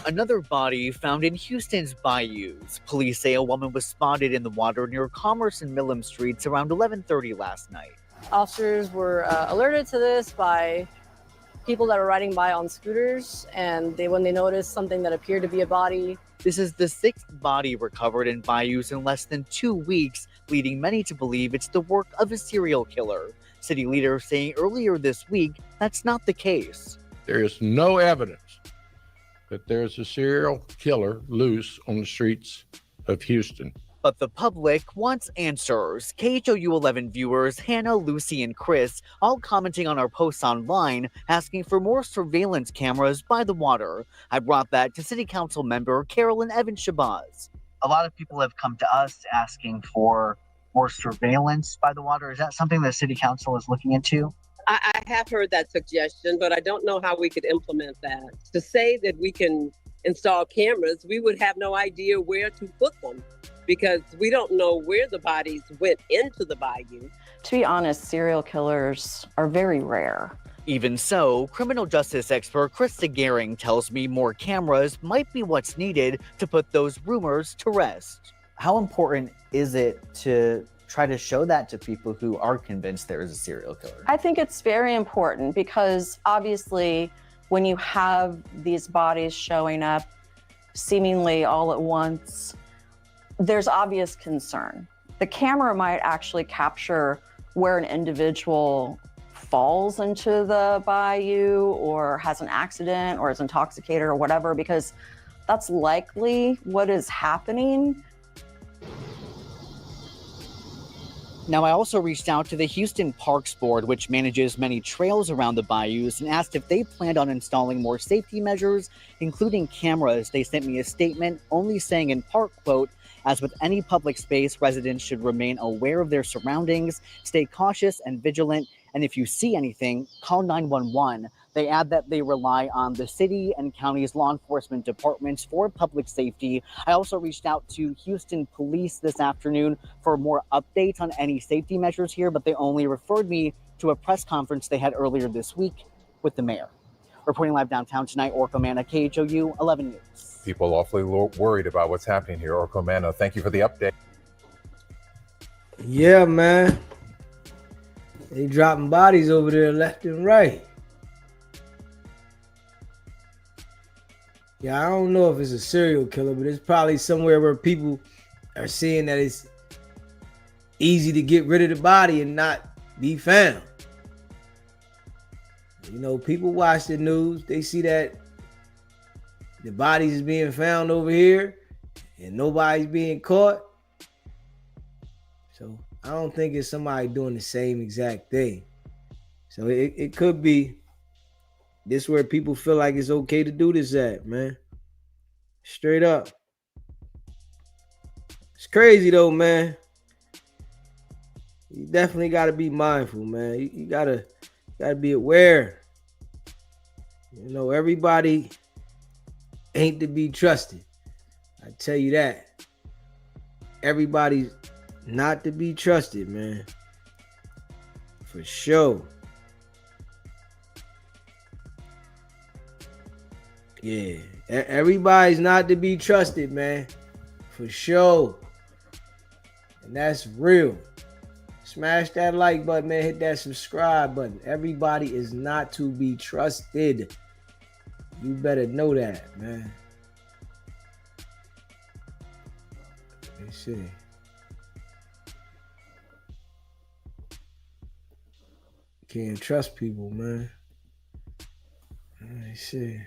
Another body found in Houston's bayous. Police say a woman was spotted in the water near Commerce and Milam Streets around 11:30 last night. Officers were alerted to this by people that are riding by on scooters, and when they noticed something that appeared to be a body. This is the 6th body recovered in bayous in less than 2 weeks, leading many to believe it's the work of a serial killer. City leaders saying earlier this week that's not the case. There is no evidence that there's a serial killer loose on the streets of Houston. But the public wants answers. KHOU 11 viewers Hannah, Lucy, and Chris all commenting on our posts online, asking for more surveillance cameras by the water. I brought that to City Council member Carolyn Evans-Shabazz. A lot of people have come to us asking for more surveillance by the water. Is that something that City Council is looking into? I have heard that suggestion, but I don't know how we could implement that. To say that we can install cameras, we would have no idea where to put them because we don't know where the bodies went into the bayou. To be honest, serial killers are very rare. Even so, criminal justice expert Krista Gehring tells me more cameras might be what's needed to put those rumors to rest. How important is it to try to show that to people who are convinced there is a serial killer? I think it's very important because obviously when you have these bodies showing up seemingly all at once, there's obvious concern. The camera might actually capture where an individual falls into the bayou or has an accident or is intoxicated or whatever, because that's likely what is happening. Now, I also reached out to the Houston Parks Board, which manages many trails around the bayous, and asked if they planned on installing more safety measures, including cameras. They sent me a statement only saying in part, quote, "As with any public space, residents should remain aware of their surroundings, stay cautious and vigilant, and if you see anything, call 911. They add that they rely on the city and county's law enforcement departments for public safety. I also reached out to Houston Police this afternoon for more updates on any safety measures here, but they only referred me to a press conference they had earlier this week with the mayor. Reporting live downtown tonight, Orko Mano, KHOU 11 News. People awfully worried about what's happening here. Orko Mano, thank you for the update. Yeah, man. They dropping bodies over there left and right. Yeah, I don't know if it's a serial killer, but it's probably somewhere where people are seeing that it's easy to get rid of the body and not be found. You know, people watch the news. They see that the bodies is being found over here and nobody's being caught. So I don't think it's somebody doing the same exact thing. So it could be this where people feel like it's okay to do this at, man. Straight up. It's crazy though, man. You definitely gotta be mindful, man. You gotta be aware. You know, everybody ain't to be trusted. I tell you that. Everybody's not to be trusted, man. For sure. Yeah. Everybody's not to be trusted, man. For sure. And that's real. Smash that like button, man. Hit that subscribe button. Everybody is not to be trusted. You better know that, man. Let me see. Can't trust people, man. Let me see.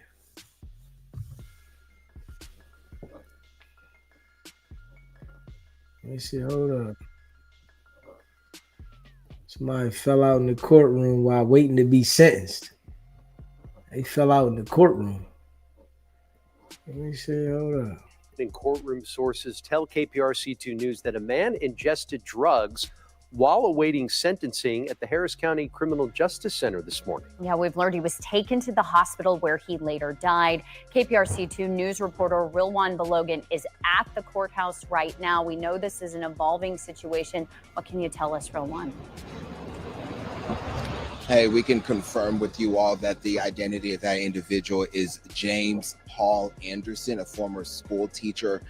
Let me see. Hold up. Somebody fell out in the courtroom while waiting to be sentenced. They fell out in the courtroom. Let me see. Hold up. Courtroom sources tell KPRC2 News that a man ingested drugs while awaiting sentencing at the Harris County Criminal Justice Center this morning. Yeah, we've learned he was taken to the hospital where he later died. KPRC2 News reporter Rilwan Balogan is at the courthouse right now. We know this is an evolving situation. What can you tell us, Rilwan? Hey, we can confirm with you all that the identity of that individual is James Paul Anderson, a former school teacher,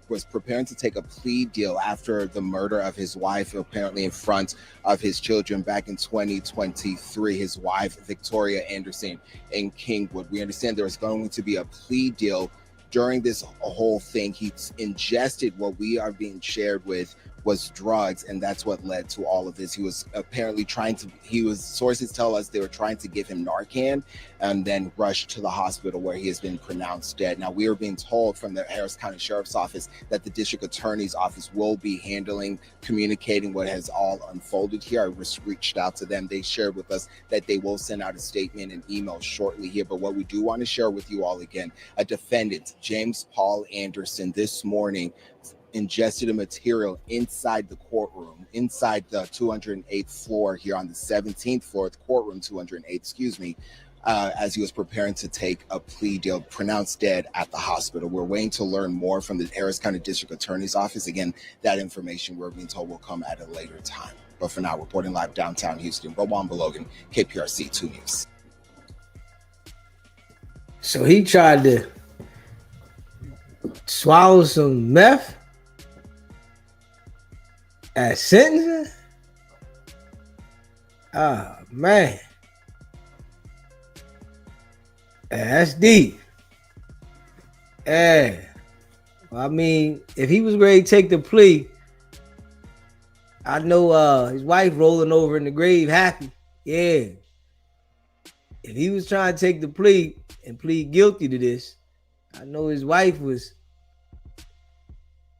was preparing to take a plea deal after the murder of his wife, apparently in front of his children back in 2023. His wife, Victoria Anderson, in Kingwood. We understand there is going to be a plea deal. During this whole thing, he ingested what we are being shared with was drugs, and that's what led to all of this. He was apparently sources tell us they were trying to give him Narcan and then rushed to the hospital where he has been pronounced dead. Now, we are being told from the Harris County Sheriff's Office that the District Attorney's Office will be communicating what has all unfolded here. I just reached out to them. They shared with us that they will send out a statement and email shortly here. But what we do want to share with you all again, a defendant, James Paul Anderson, this morning ingested a material inside the courtroom, inside the 208th floor here on the 17th floor, the courtroom 208, as he was preparing to take a plea deal, pronounced dead at the hospital. We're waiting to learn more from the Harris County District Attorney's Office. Again, that information we're being told will come at a later time. But for now, reporting live downtown Houston, Rilwan Balogan, KPRC 2 News. So he tried to swallow some meth at sentencing? Oh, man. That's deep. Yeah. Well, I mean, if he was ready to take the plea, I know his wife rolling over in the grave happy. Yeah. If he was trying to take the plea and plead guilty to this, I know his wife was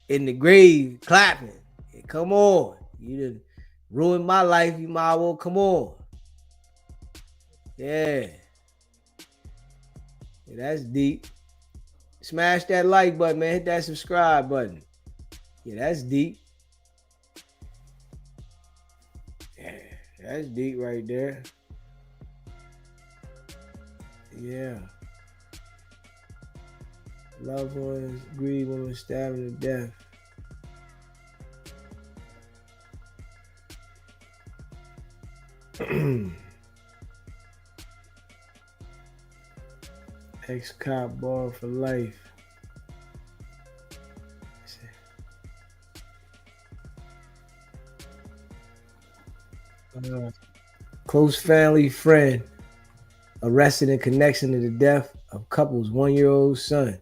in the grave clapping. Hey, come on. You done ruined my life. You might as well come on. Yeah. Yeah, that's deep. Smash that like button, man. Hit that subscribe button. Yeah, that's deep. Yeah, that's deep right there. Yeah. Loved ones grieve when stabbed to death. Ex-cop bar for life. Close family friend arrested in connection to the death of couple's 1-year-old son.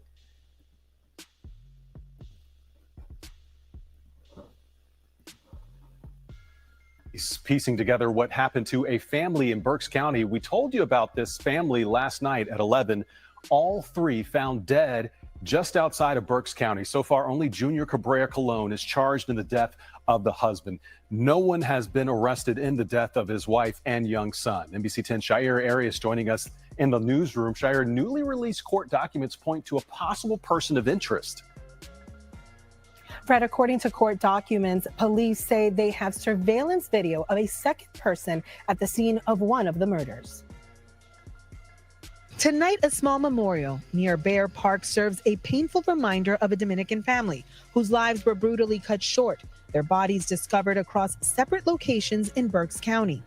Piecing together what happened to a family in Berks County. We told you about this family last night at 11. All three found dead just outside of Berks County. So far, only Junior Cabrera Colon is charged in the death of the husband. No one has been arrested in the death of his wife and young son. NBC 10 Shire Arias joining us in the newsroom. Shire, newly released court documents point to a possible person of interest. Fred, according to court documents, police say they have surveillance video of a second person at the scene of one of the murders. Tonight, a small memorial near Bear Park serves a painful reminder of a Dominican family whose lives were brutally cut short, their bodies discovered across separate locations in Berks County.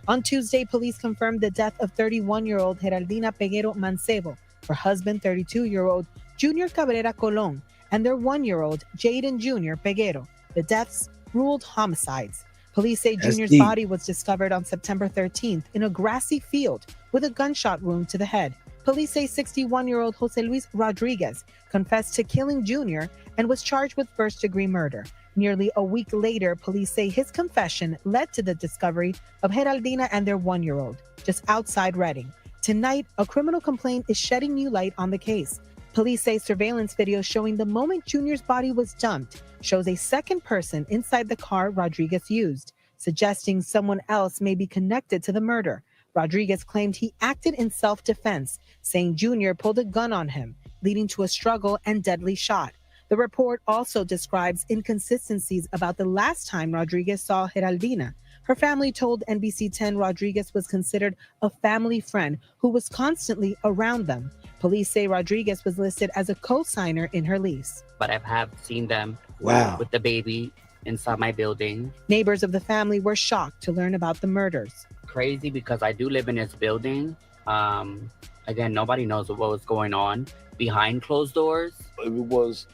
On Tuesday, police confirmed the death of 31-year-old Geraldina Peguero Mancebo, her husband, 32-year-old Junior Cabrera Colon, and their 1-year-old Jaden Jr. Peguero. The deaths ruled homicides. Police say Junior's body was discovered on September 13th in a grassy field with a gunshot wound to the head. Police say 61-year-old Jose Luis Rodriguez confessed to killing Junior and was charged with first-degree murder. Nearly a week later, police say his confession led to the discovery of Geraldina and their 1-year-old just outside Reading. Tonight, a criminal complaint is shedding new light on the case. Police say surveillance video showing the moment Junior's body was dumped shows a second person inside the car Rodriguez used, suggesting someone else may be connected to the murder. Rodriguez claimed he acted in self-defense, saying Junior pulled a gun on him, leading to a struggle and deadly shot. The report also describes inconsistencies about the last time Rodriguez saw Geraldina. Her family told NBC 10 Rodriguez was considered a family friend who was constantly around them. Police say Rodriguez was listed as a co-signer in her lease. But I have seen them Wow. with the baby inside my building. Neighbors of the family were shocked to learn about the murders. Crazy because I do live in this building. Again, nobody knows what was going on behind closed doors. If it was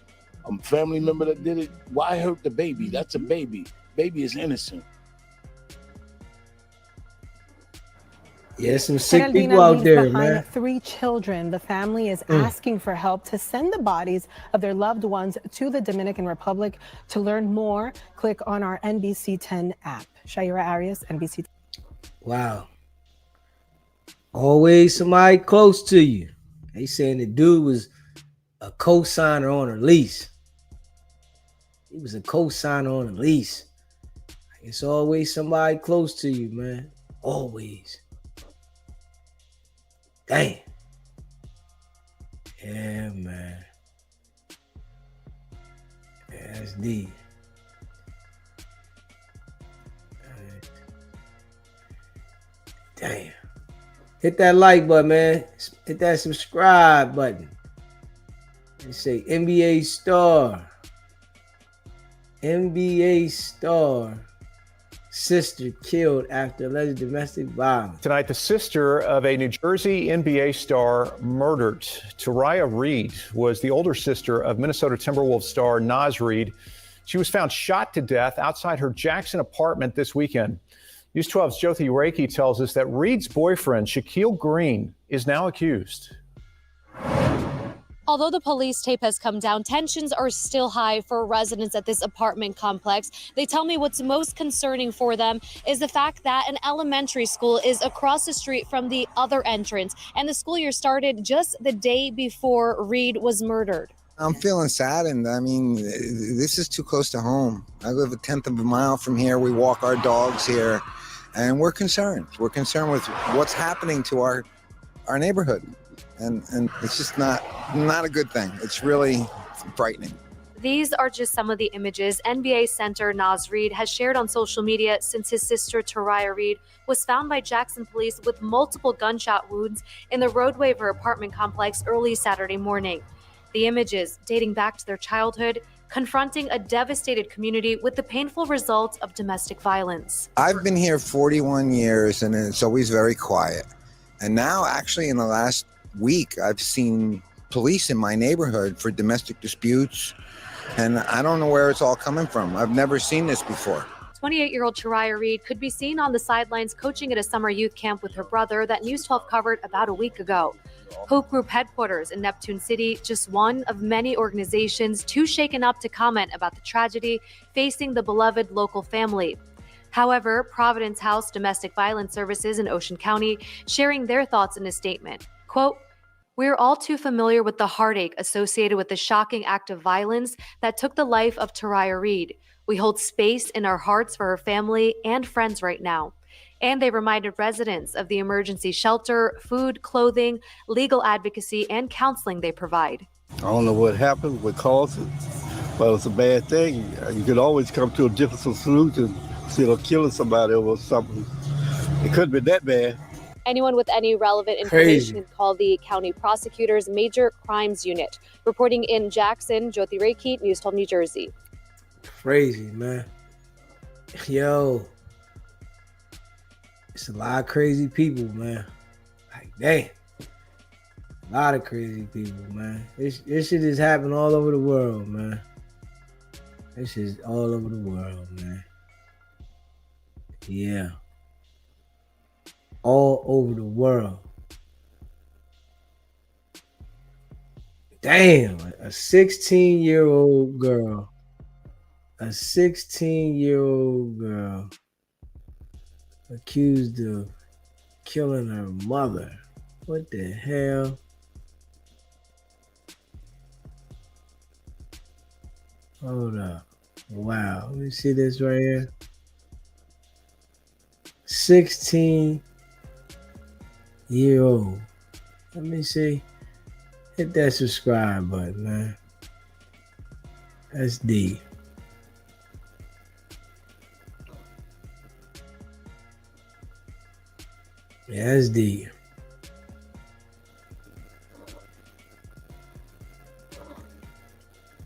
a family member that did it, why hurt the baby? That's a baby. Baby is innocent. Yeah, some sick Geraldina people out leaves there, behind man. 3 children. The family is asking for help to send the bodies of their loved ones to the Dominican Republic. To learn more, click on our NBC 10 app. Shaira Arias, NBC 10. Wow. Always somebody close to you. They saying the dude was a co-signer on a lease. He was a co-signer on a lease. It's always somebody close to you, man. Always. Damn. Yeah, man. Yeah, that's deep. Damn. Hit that like button, man. Hit that subscribe button. They say NBA star. NBA star. Sister killed after alleged domestic violence. Tonight, the sister of a New Jersey NBA star murdered. Taraya Reed was the older sister of Minnesota Timberwolves star Naz Reed. She was found shot to death outside her Jackson apartment this weekend. News 12's Jyoti Reiki tells us that Reed's boyfriend, Shaquille Green, is now accused. Although the police tape has come down, tensions are still high for residents at this apartment complex. They tell me what's most concerning for them is the fact that an elementary school is across the street from the other entrance, and the school year started just the day before Reed was murdered. I'm feeling saddened. I mean, this is too close to home. I live a 10th of a mile from here. We walk our dogs here, and we're concerned. We're concerned with what's happening to our neighborhood. And it's just not a good thing. It's really frightening. These are just some of the images NBA center Naz Reed has shared on social media since his sister Taraya Reed was found by Jackson police with multiple gunshot wounds in the roadway of her apartment complex early Saturday morning. The images, dating back to their childhood, confronting a devastated community with the painful results of domestic violence. I've been here 41 years, and it's always very quiet. And now, actually, in the last week, I've seen police in my neighborhood for domestic disputes, and I don't know where it's all coming from. I've never seen this before. 28-year-old Taraya Reed could be seen on the sidelines coaching at a summer youth camp with her brother that News 12 covered about a week ago. Hope Group headquarters in Neptune City, just one of many organizations too shaken up to comment about the tragedy facing the beloved local family. However, Providence House Domestic Violence Services in Ocean County sharing their thoughts in a statement. Quote, "We're all too familiar with the heartache associated with the shocking act of violence that took the life of Taraya Reed. We hold space in our hearts for her family and friends right now." And they reminded residents of the emergency shelter, food, clothing, legal advocacy, and counseling they provide. I don't know what happened, what caused it, but it's a bad thing. You could always come to a different solution instead of killing somebody over something. It couldn't be that bad. Anyone with any relevant information can call the county prosecutor's Major Crimes Unit. Reporting in Jackson, Jyoti Rekheet, News 12 New Jersey. Crazy, man. Yo, it's a lot of crazy people, man. Like, dang. A lot of crazy people, man. This shit is happening all over the world, man. This is all over the world, man. Yeah. All over the world. Damn, a 16-year-old girl. A 16-year-old girl accused of killing her mother. What the hell? Hold up. Wow. Let me see this right here. 16-year-old. Let me see. Hit that subscribe button, man. That's deep. Yeah, that's deep.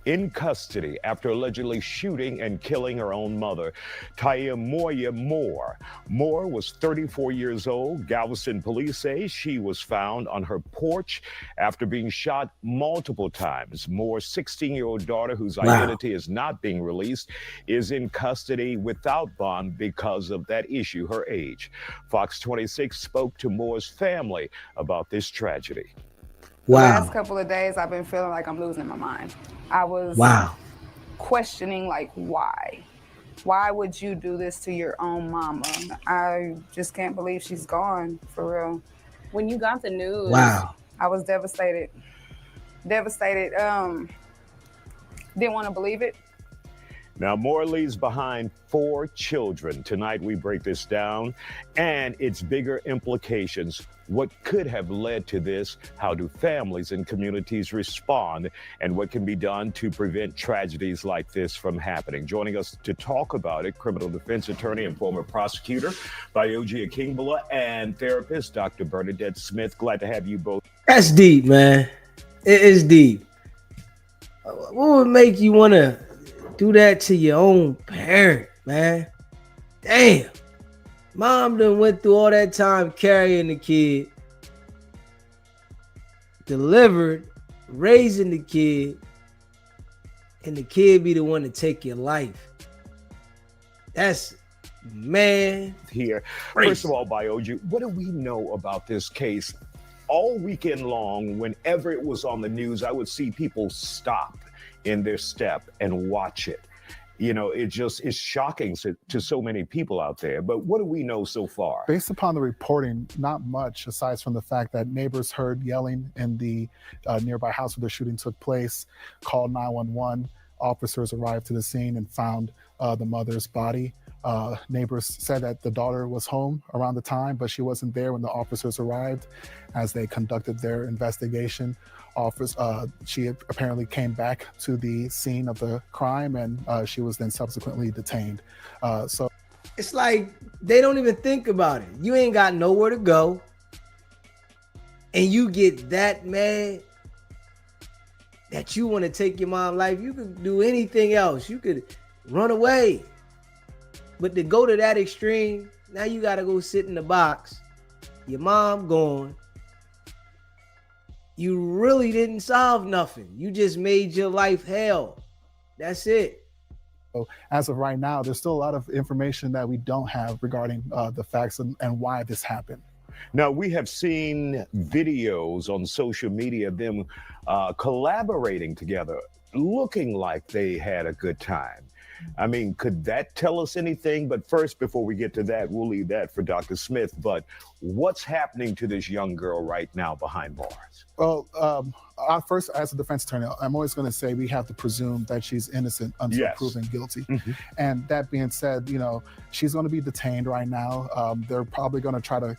In custody after allegedly shooting and killing her own mother, Tayamoya Moore. Moore was 34 years old. Galveston police say she was found on her porch after being shot multiple times. Moore's 16-year-old daughter, whose identity is not being released, is in custody without bond because of that issue, her age. Fox 26 spoke to Moore's family about this tragedy. The last couple of days, I've been feeling like I'm losing my mind. I was questioning, like, why? Why would you do this to your own mama? I just can't believe she's gone, for real. When you got the news, I was devastated. Devastated. Didn't want to believe it. Now, Moore leaves behind 4 children. Tonight, we break this down and its bigger implications. What could have led to this? How do families and communities respond? And what can be done to prevent tragedies like this from happening? Joining us to talk about it, criminal defense attorney and former prosecutor, Bayoji Akingbala, and therapist, Dr. Bernadette Smith. Glad to have you both. That's deep, man. It is deep. What would make you want to do that to your own parent, man? Damn. Mom done went through all that time carrying the kid, delivered, raising the kid, and the kid be the one to take your life. That's, man. Here. Crazy. First of all, Bayoji, what do we know about this case? All weekend long, whenever it was on the news, I would see people stop in their step and watch it. You know, it just is shocking to so many people out there. But what do we know so far? Based upon the reporting, not much, aside from the fact that neighbors heard yelling in the nearby house where the shooting took place, called 911. Officers arrived to the scene and found the mother's body. Neighbors said that the daughter was home around the time, but she wasn't there when the officers arrived. As they conducted their investigation, she apparently came back to the scene of the crime, and she was then subsequently detained. So it's like they don't even think about it. You ain't got nowhere to go, and you get that mad that you want to take your mom's life. You could do anything else. You could run away. But to go to that extreme, now you got to go sit in the box. Your mom gone. You really didn't solve nothing. You just made your life hell. That's it. So as of right now, there's still a lot of information that we don't have regarding the facts and why this happened. Now, we have seen videos on social media of them collaborating together, looking like they had a good time. I mean, could that tell us anything? But first, before we get to that, we'll leave that for Dr. Smith. But what's happening to this young girl right now behind bars? Well, first, as a defense attorney, I'm always going to say we have to presume that she's innocent until proven guilty. And that being said, she's going to be detained right now. They're probably going to try to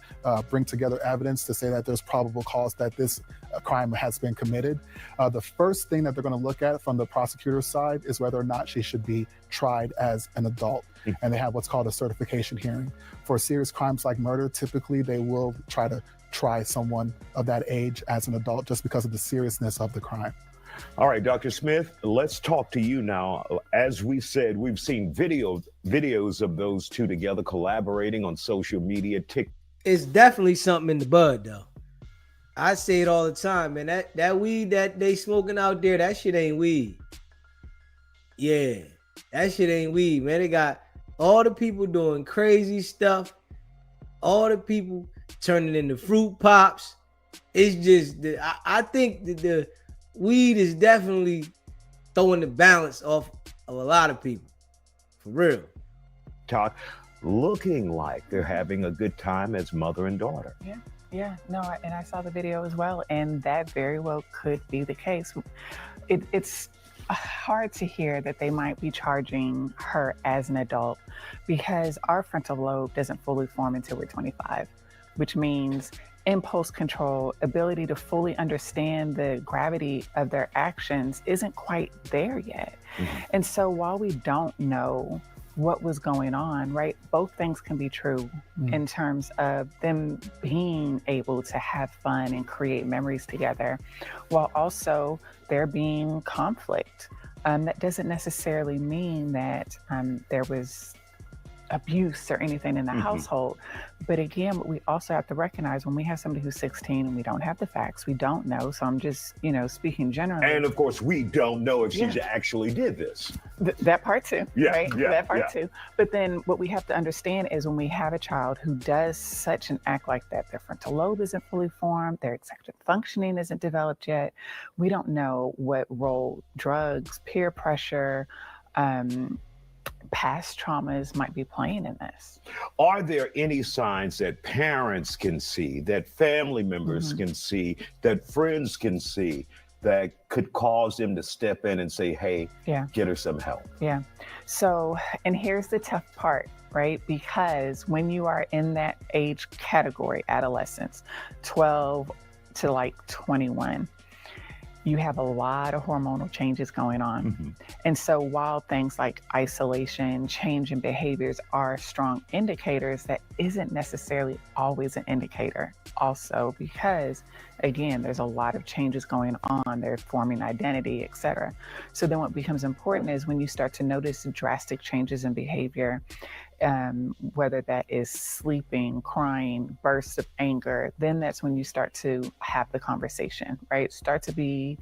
bring together evidence to say that there's probable cause that this crime has been committed. The first thing that they're going to look at from the prosecutor's side is whether or not she should be tried as an adult. And they have what's called a certification hearing. For serious crimes like murder, typically they will try to try someone of that age as an adult just because of the seriousness of the crime. All right, Dr. Smith, let's talk to you now. As we said, we've seen videos of those two together collaborating on social media. It's definitely something in the bud, though. I say it all the time, man. That weed that they smoking out there, that shit ain't weed. Yeah, that shit ain't weed, man. They got all the people doing crazy stuff. All the people turning into fruit pops. It's just, I think that the weed is definitely throwing the balance off of a lot of people. For real. Talk, looking like they're having a good time as mother and daughter. Yeah, no, and I saw the video as well, and that very well could be the case. It's hard to hear that they might be charging her as an adult because our frontal lobe doesn't fully form until we're 25, which means impulse control, ability to fully understand the gravity of their actions isn't quite there yet. And so while we don't know what was going on, right, both things can be true in terms of them being able to have fun and create memories together, while also there being conflict. That doesn't necessarily mean that there was abuse or anything in the household. But again, we also have to recognize when we have somebody who's 16 and we don't have the facts, we don't know. So I'm just, speaking generally. And of course, we don't know if she actually did this. That part too, right? That part yeah. too. But then what we have to understand is when we have a child who does such an act like that, their frontal lobe isn't fully formed, their executive functioning isn't developed yet. We don't know what role drugs, peer pressure, past traumas might be playing in this. Are there any signs that parents can see, that family members can see, that friends can see that could cause them to step in and say, hey, get her some help? Yeah. So, and here's the tough part, right? Because when you are in that age category, adolescence, 12 to like 21, you have a lot of hormonal changes going on. And so while things like isolation, change in behaviors are strong indicators, that isn't necessarily always an indicator also because, again, there's a lot of changes going on. They're forming identity, et cetera. So then what becomes important is when you start to notice drastic changes in behavior, whether that is sleeping, crying, bursts of anger, then that's when you start to have the conversation, right? Start to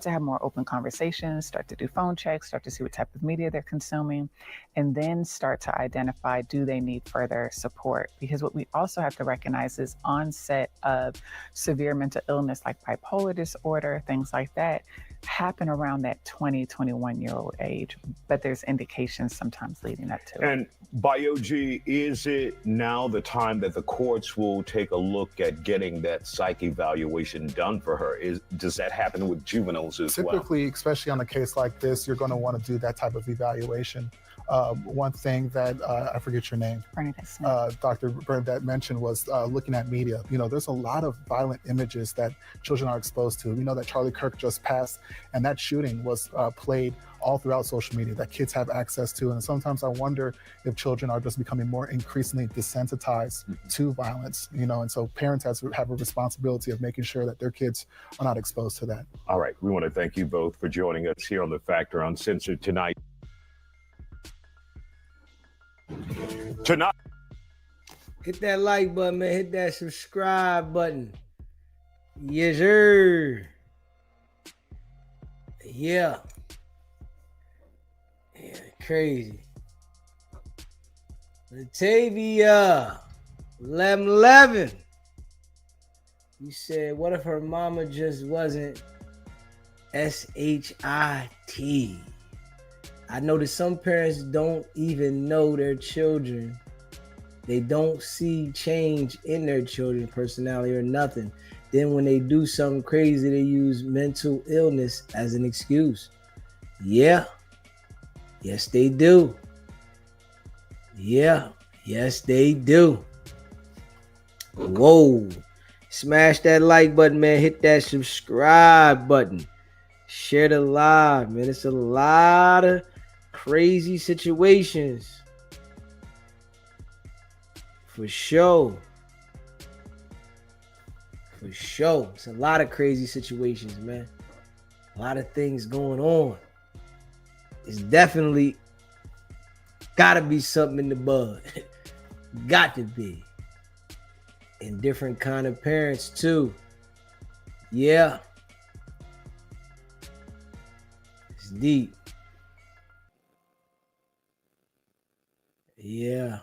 have more open conversations, start to do phone checks, start to see what type of media they're consuming, and then start to identify, do they need further support? Because what we also have to recognize is onset of severe mental illness like bipolar disorder, things like that, happen around that 20, 21-year-old age, but there's indications sometimes leading up to it. And Bioji, is it now the time that the courts will take a look at getting that psych evaluation done for her? Does that happen with juveniles as well? Typically, especially on a case like this, you're going to want to do that type of evaluation. One thing that I forget your name, Dr. Bernadette mentioned was looking at media. There's a lot of violent images that children are exposed to. We know that Charlie Kirk just passed, and that shooting was played all throughout social media that kids have access to. And sometimes I wonder if children are just becoming more increasingly desensitized to violence, and so parents have a responsibility of making sure that their kids are not exposed to that. All right. We want to thank you both for joining us here on The Factor Uncensored tonight. Hit that like button, man. Hit that subscribe button. Yes, sir. Yeah. Crazy. Latavia, 11. You said, what if her mama just wasn't SHIT? I notice some parents don't even know their children. They don't see change in their children's personality or nothing. Then when they do something crazy, they use mental illness as an excuse. Yeah. Yes, they do. Yeah. Yes, they do. Whoa. Smash that like button, man. Hit that subscribe button. Share the live, man. It's a lot of crazy situations. For sure. For sure. It's a lot of crazy situations, man. A lot of things going on. It's definitely gotta be something in the bud. Got to be. And different kind of parents too. Yeah. It's deep. Yeah.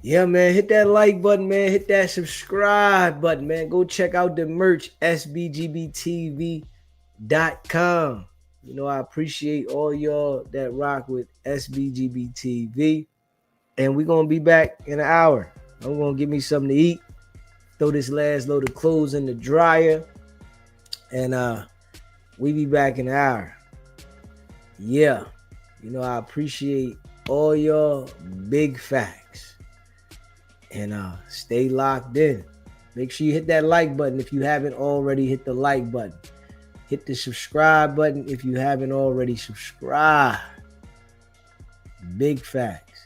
Yeah, man. Hit that like button, man. Hit that subscribe button, man. Go check out the merch, sbgbtv.com. You know, I appreciate all y'all that rock with SBGBTV. And we're going to be back in an hour. I'm going to give me something to eat. Throw this last load of clothes in the dryer. And we be back in an hour. Yeah. You know, I appreciate all y'all big facts. And stay locked in. Make sure you hit that like button if you haven't already hit the like button. Hit the subscribe button if you haven't already subscribed. Big facts.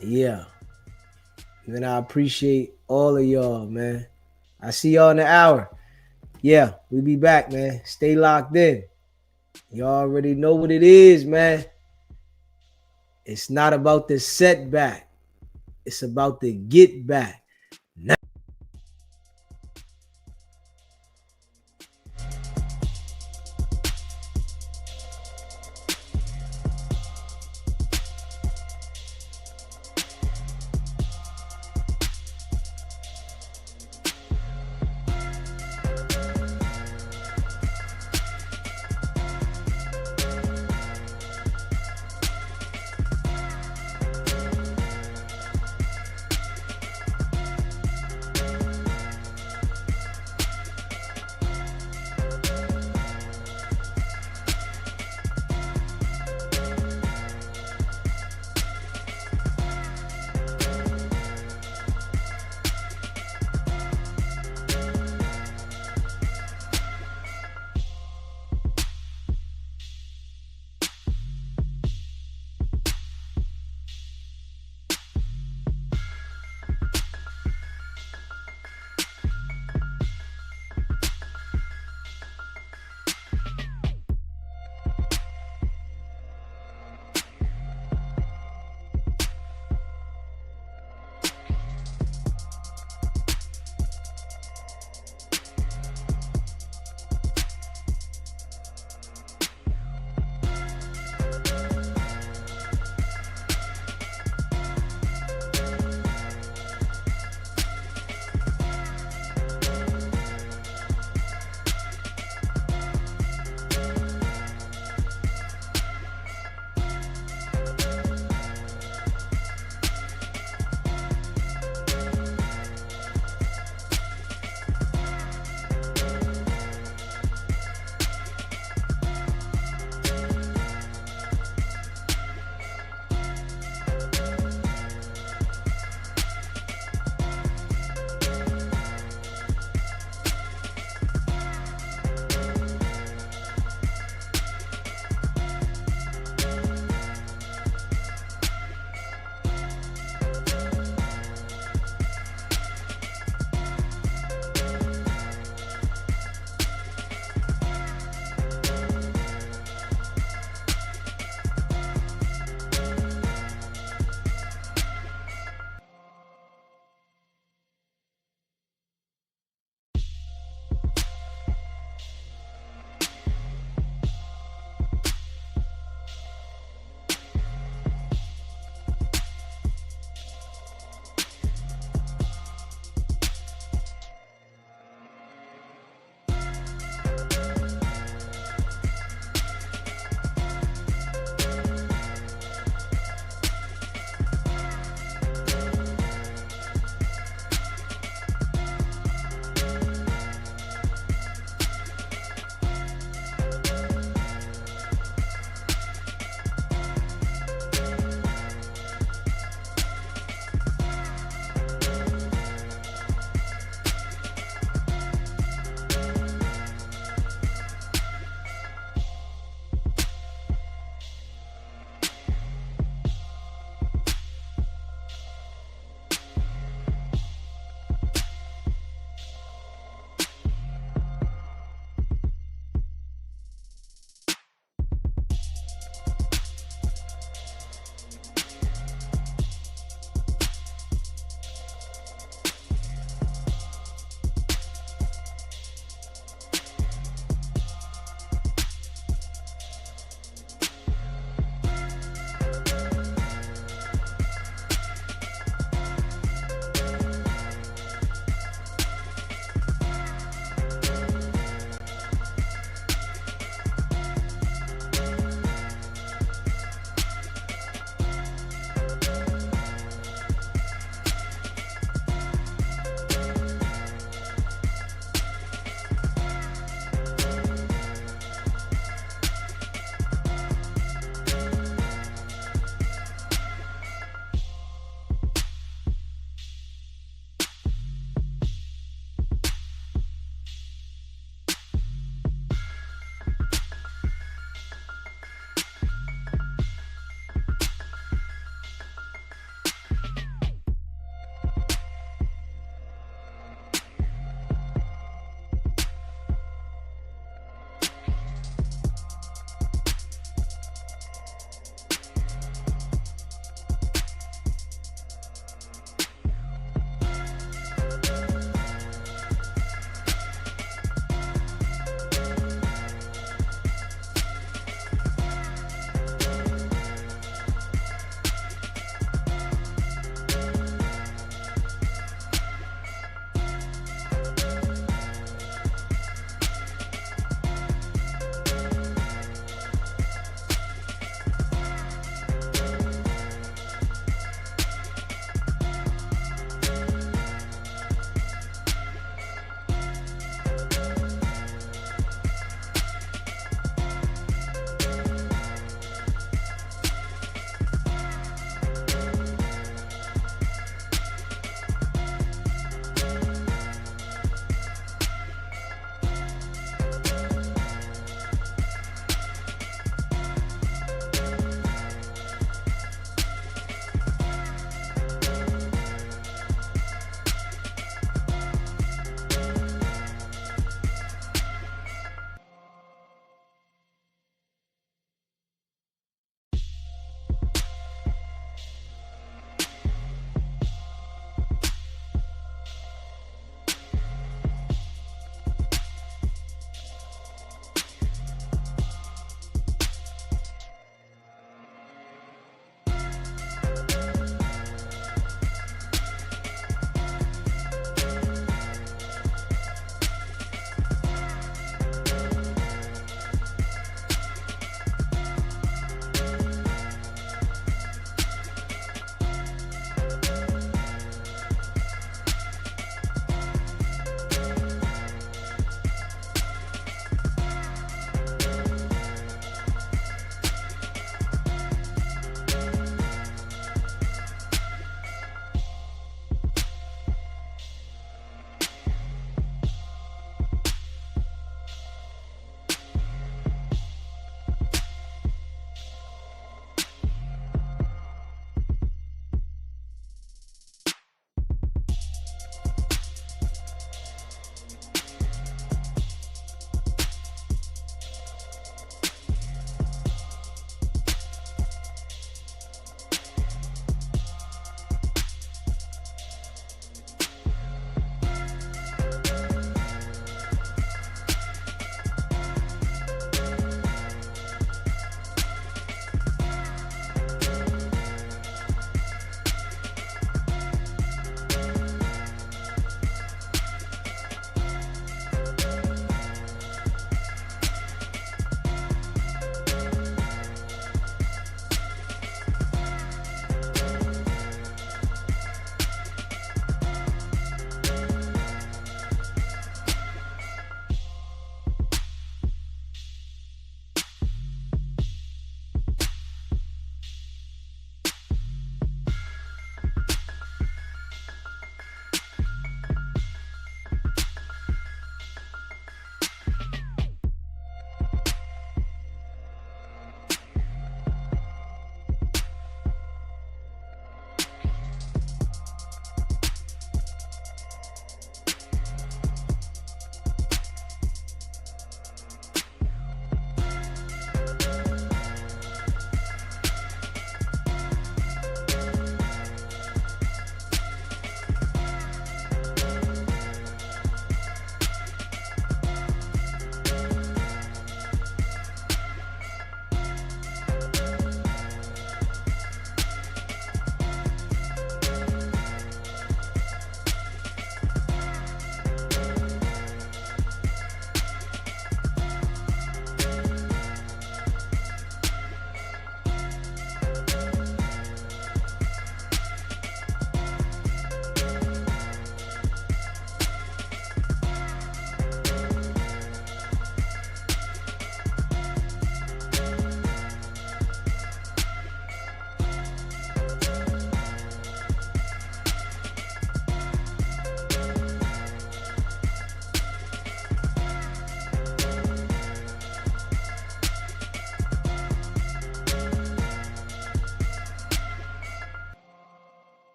Yeah. And I appreciate all of y'all, man. I see y'all in an hour. Yeah, we be back, man. Stay locked in. Y'all already know what it is, man. It's not about the setback. It's about the get back.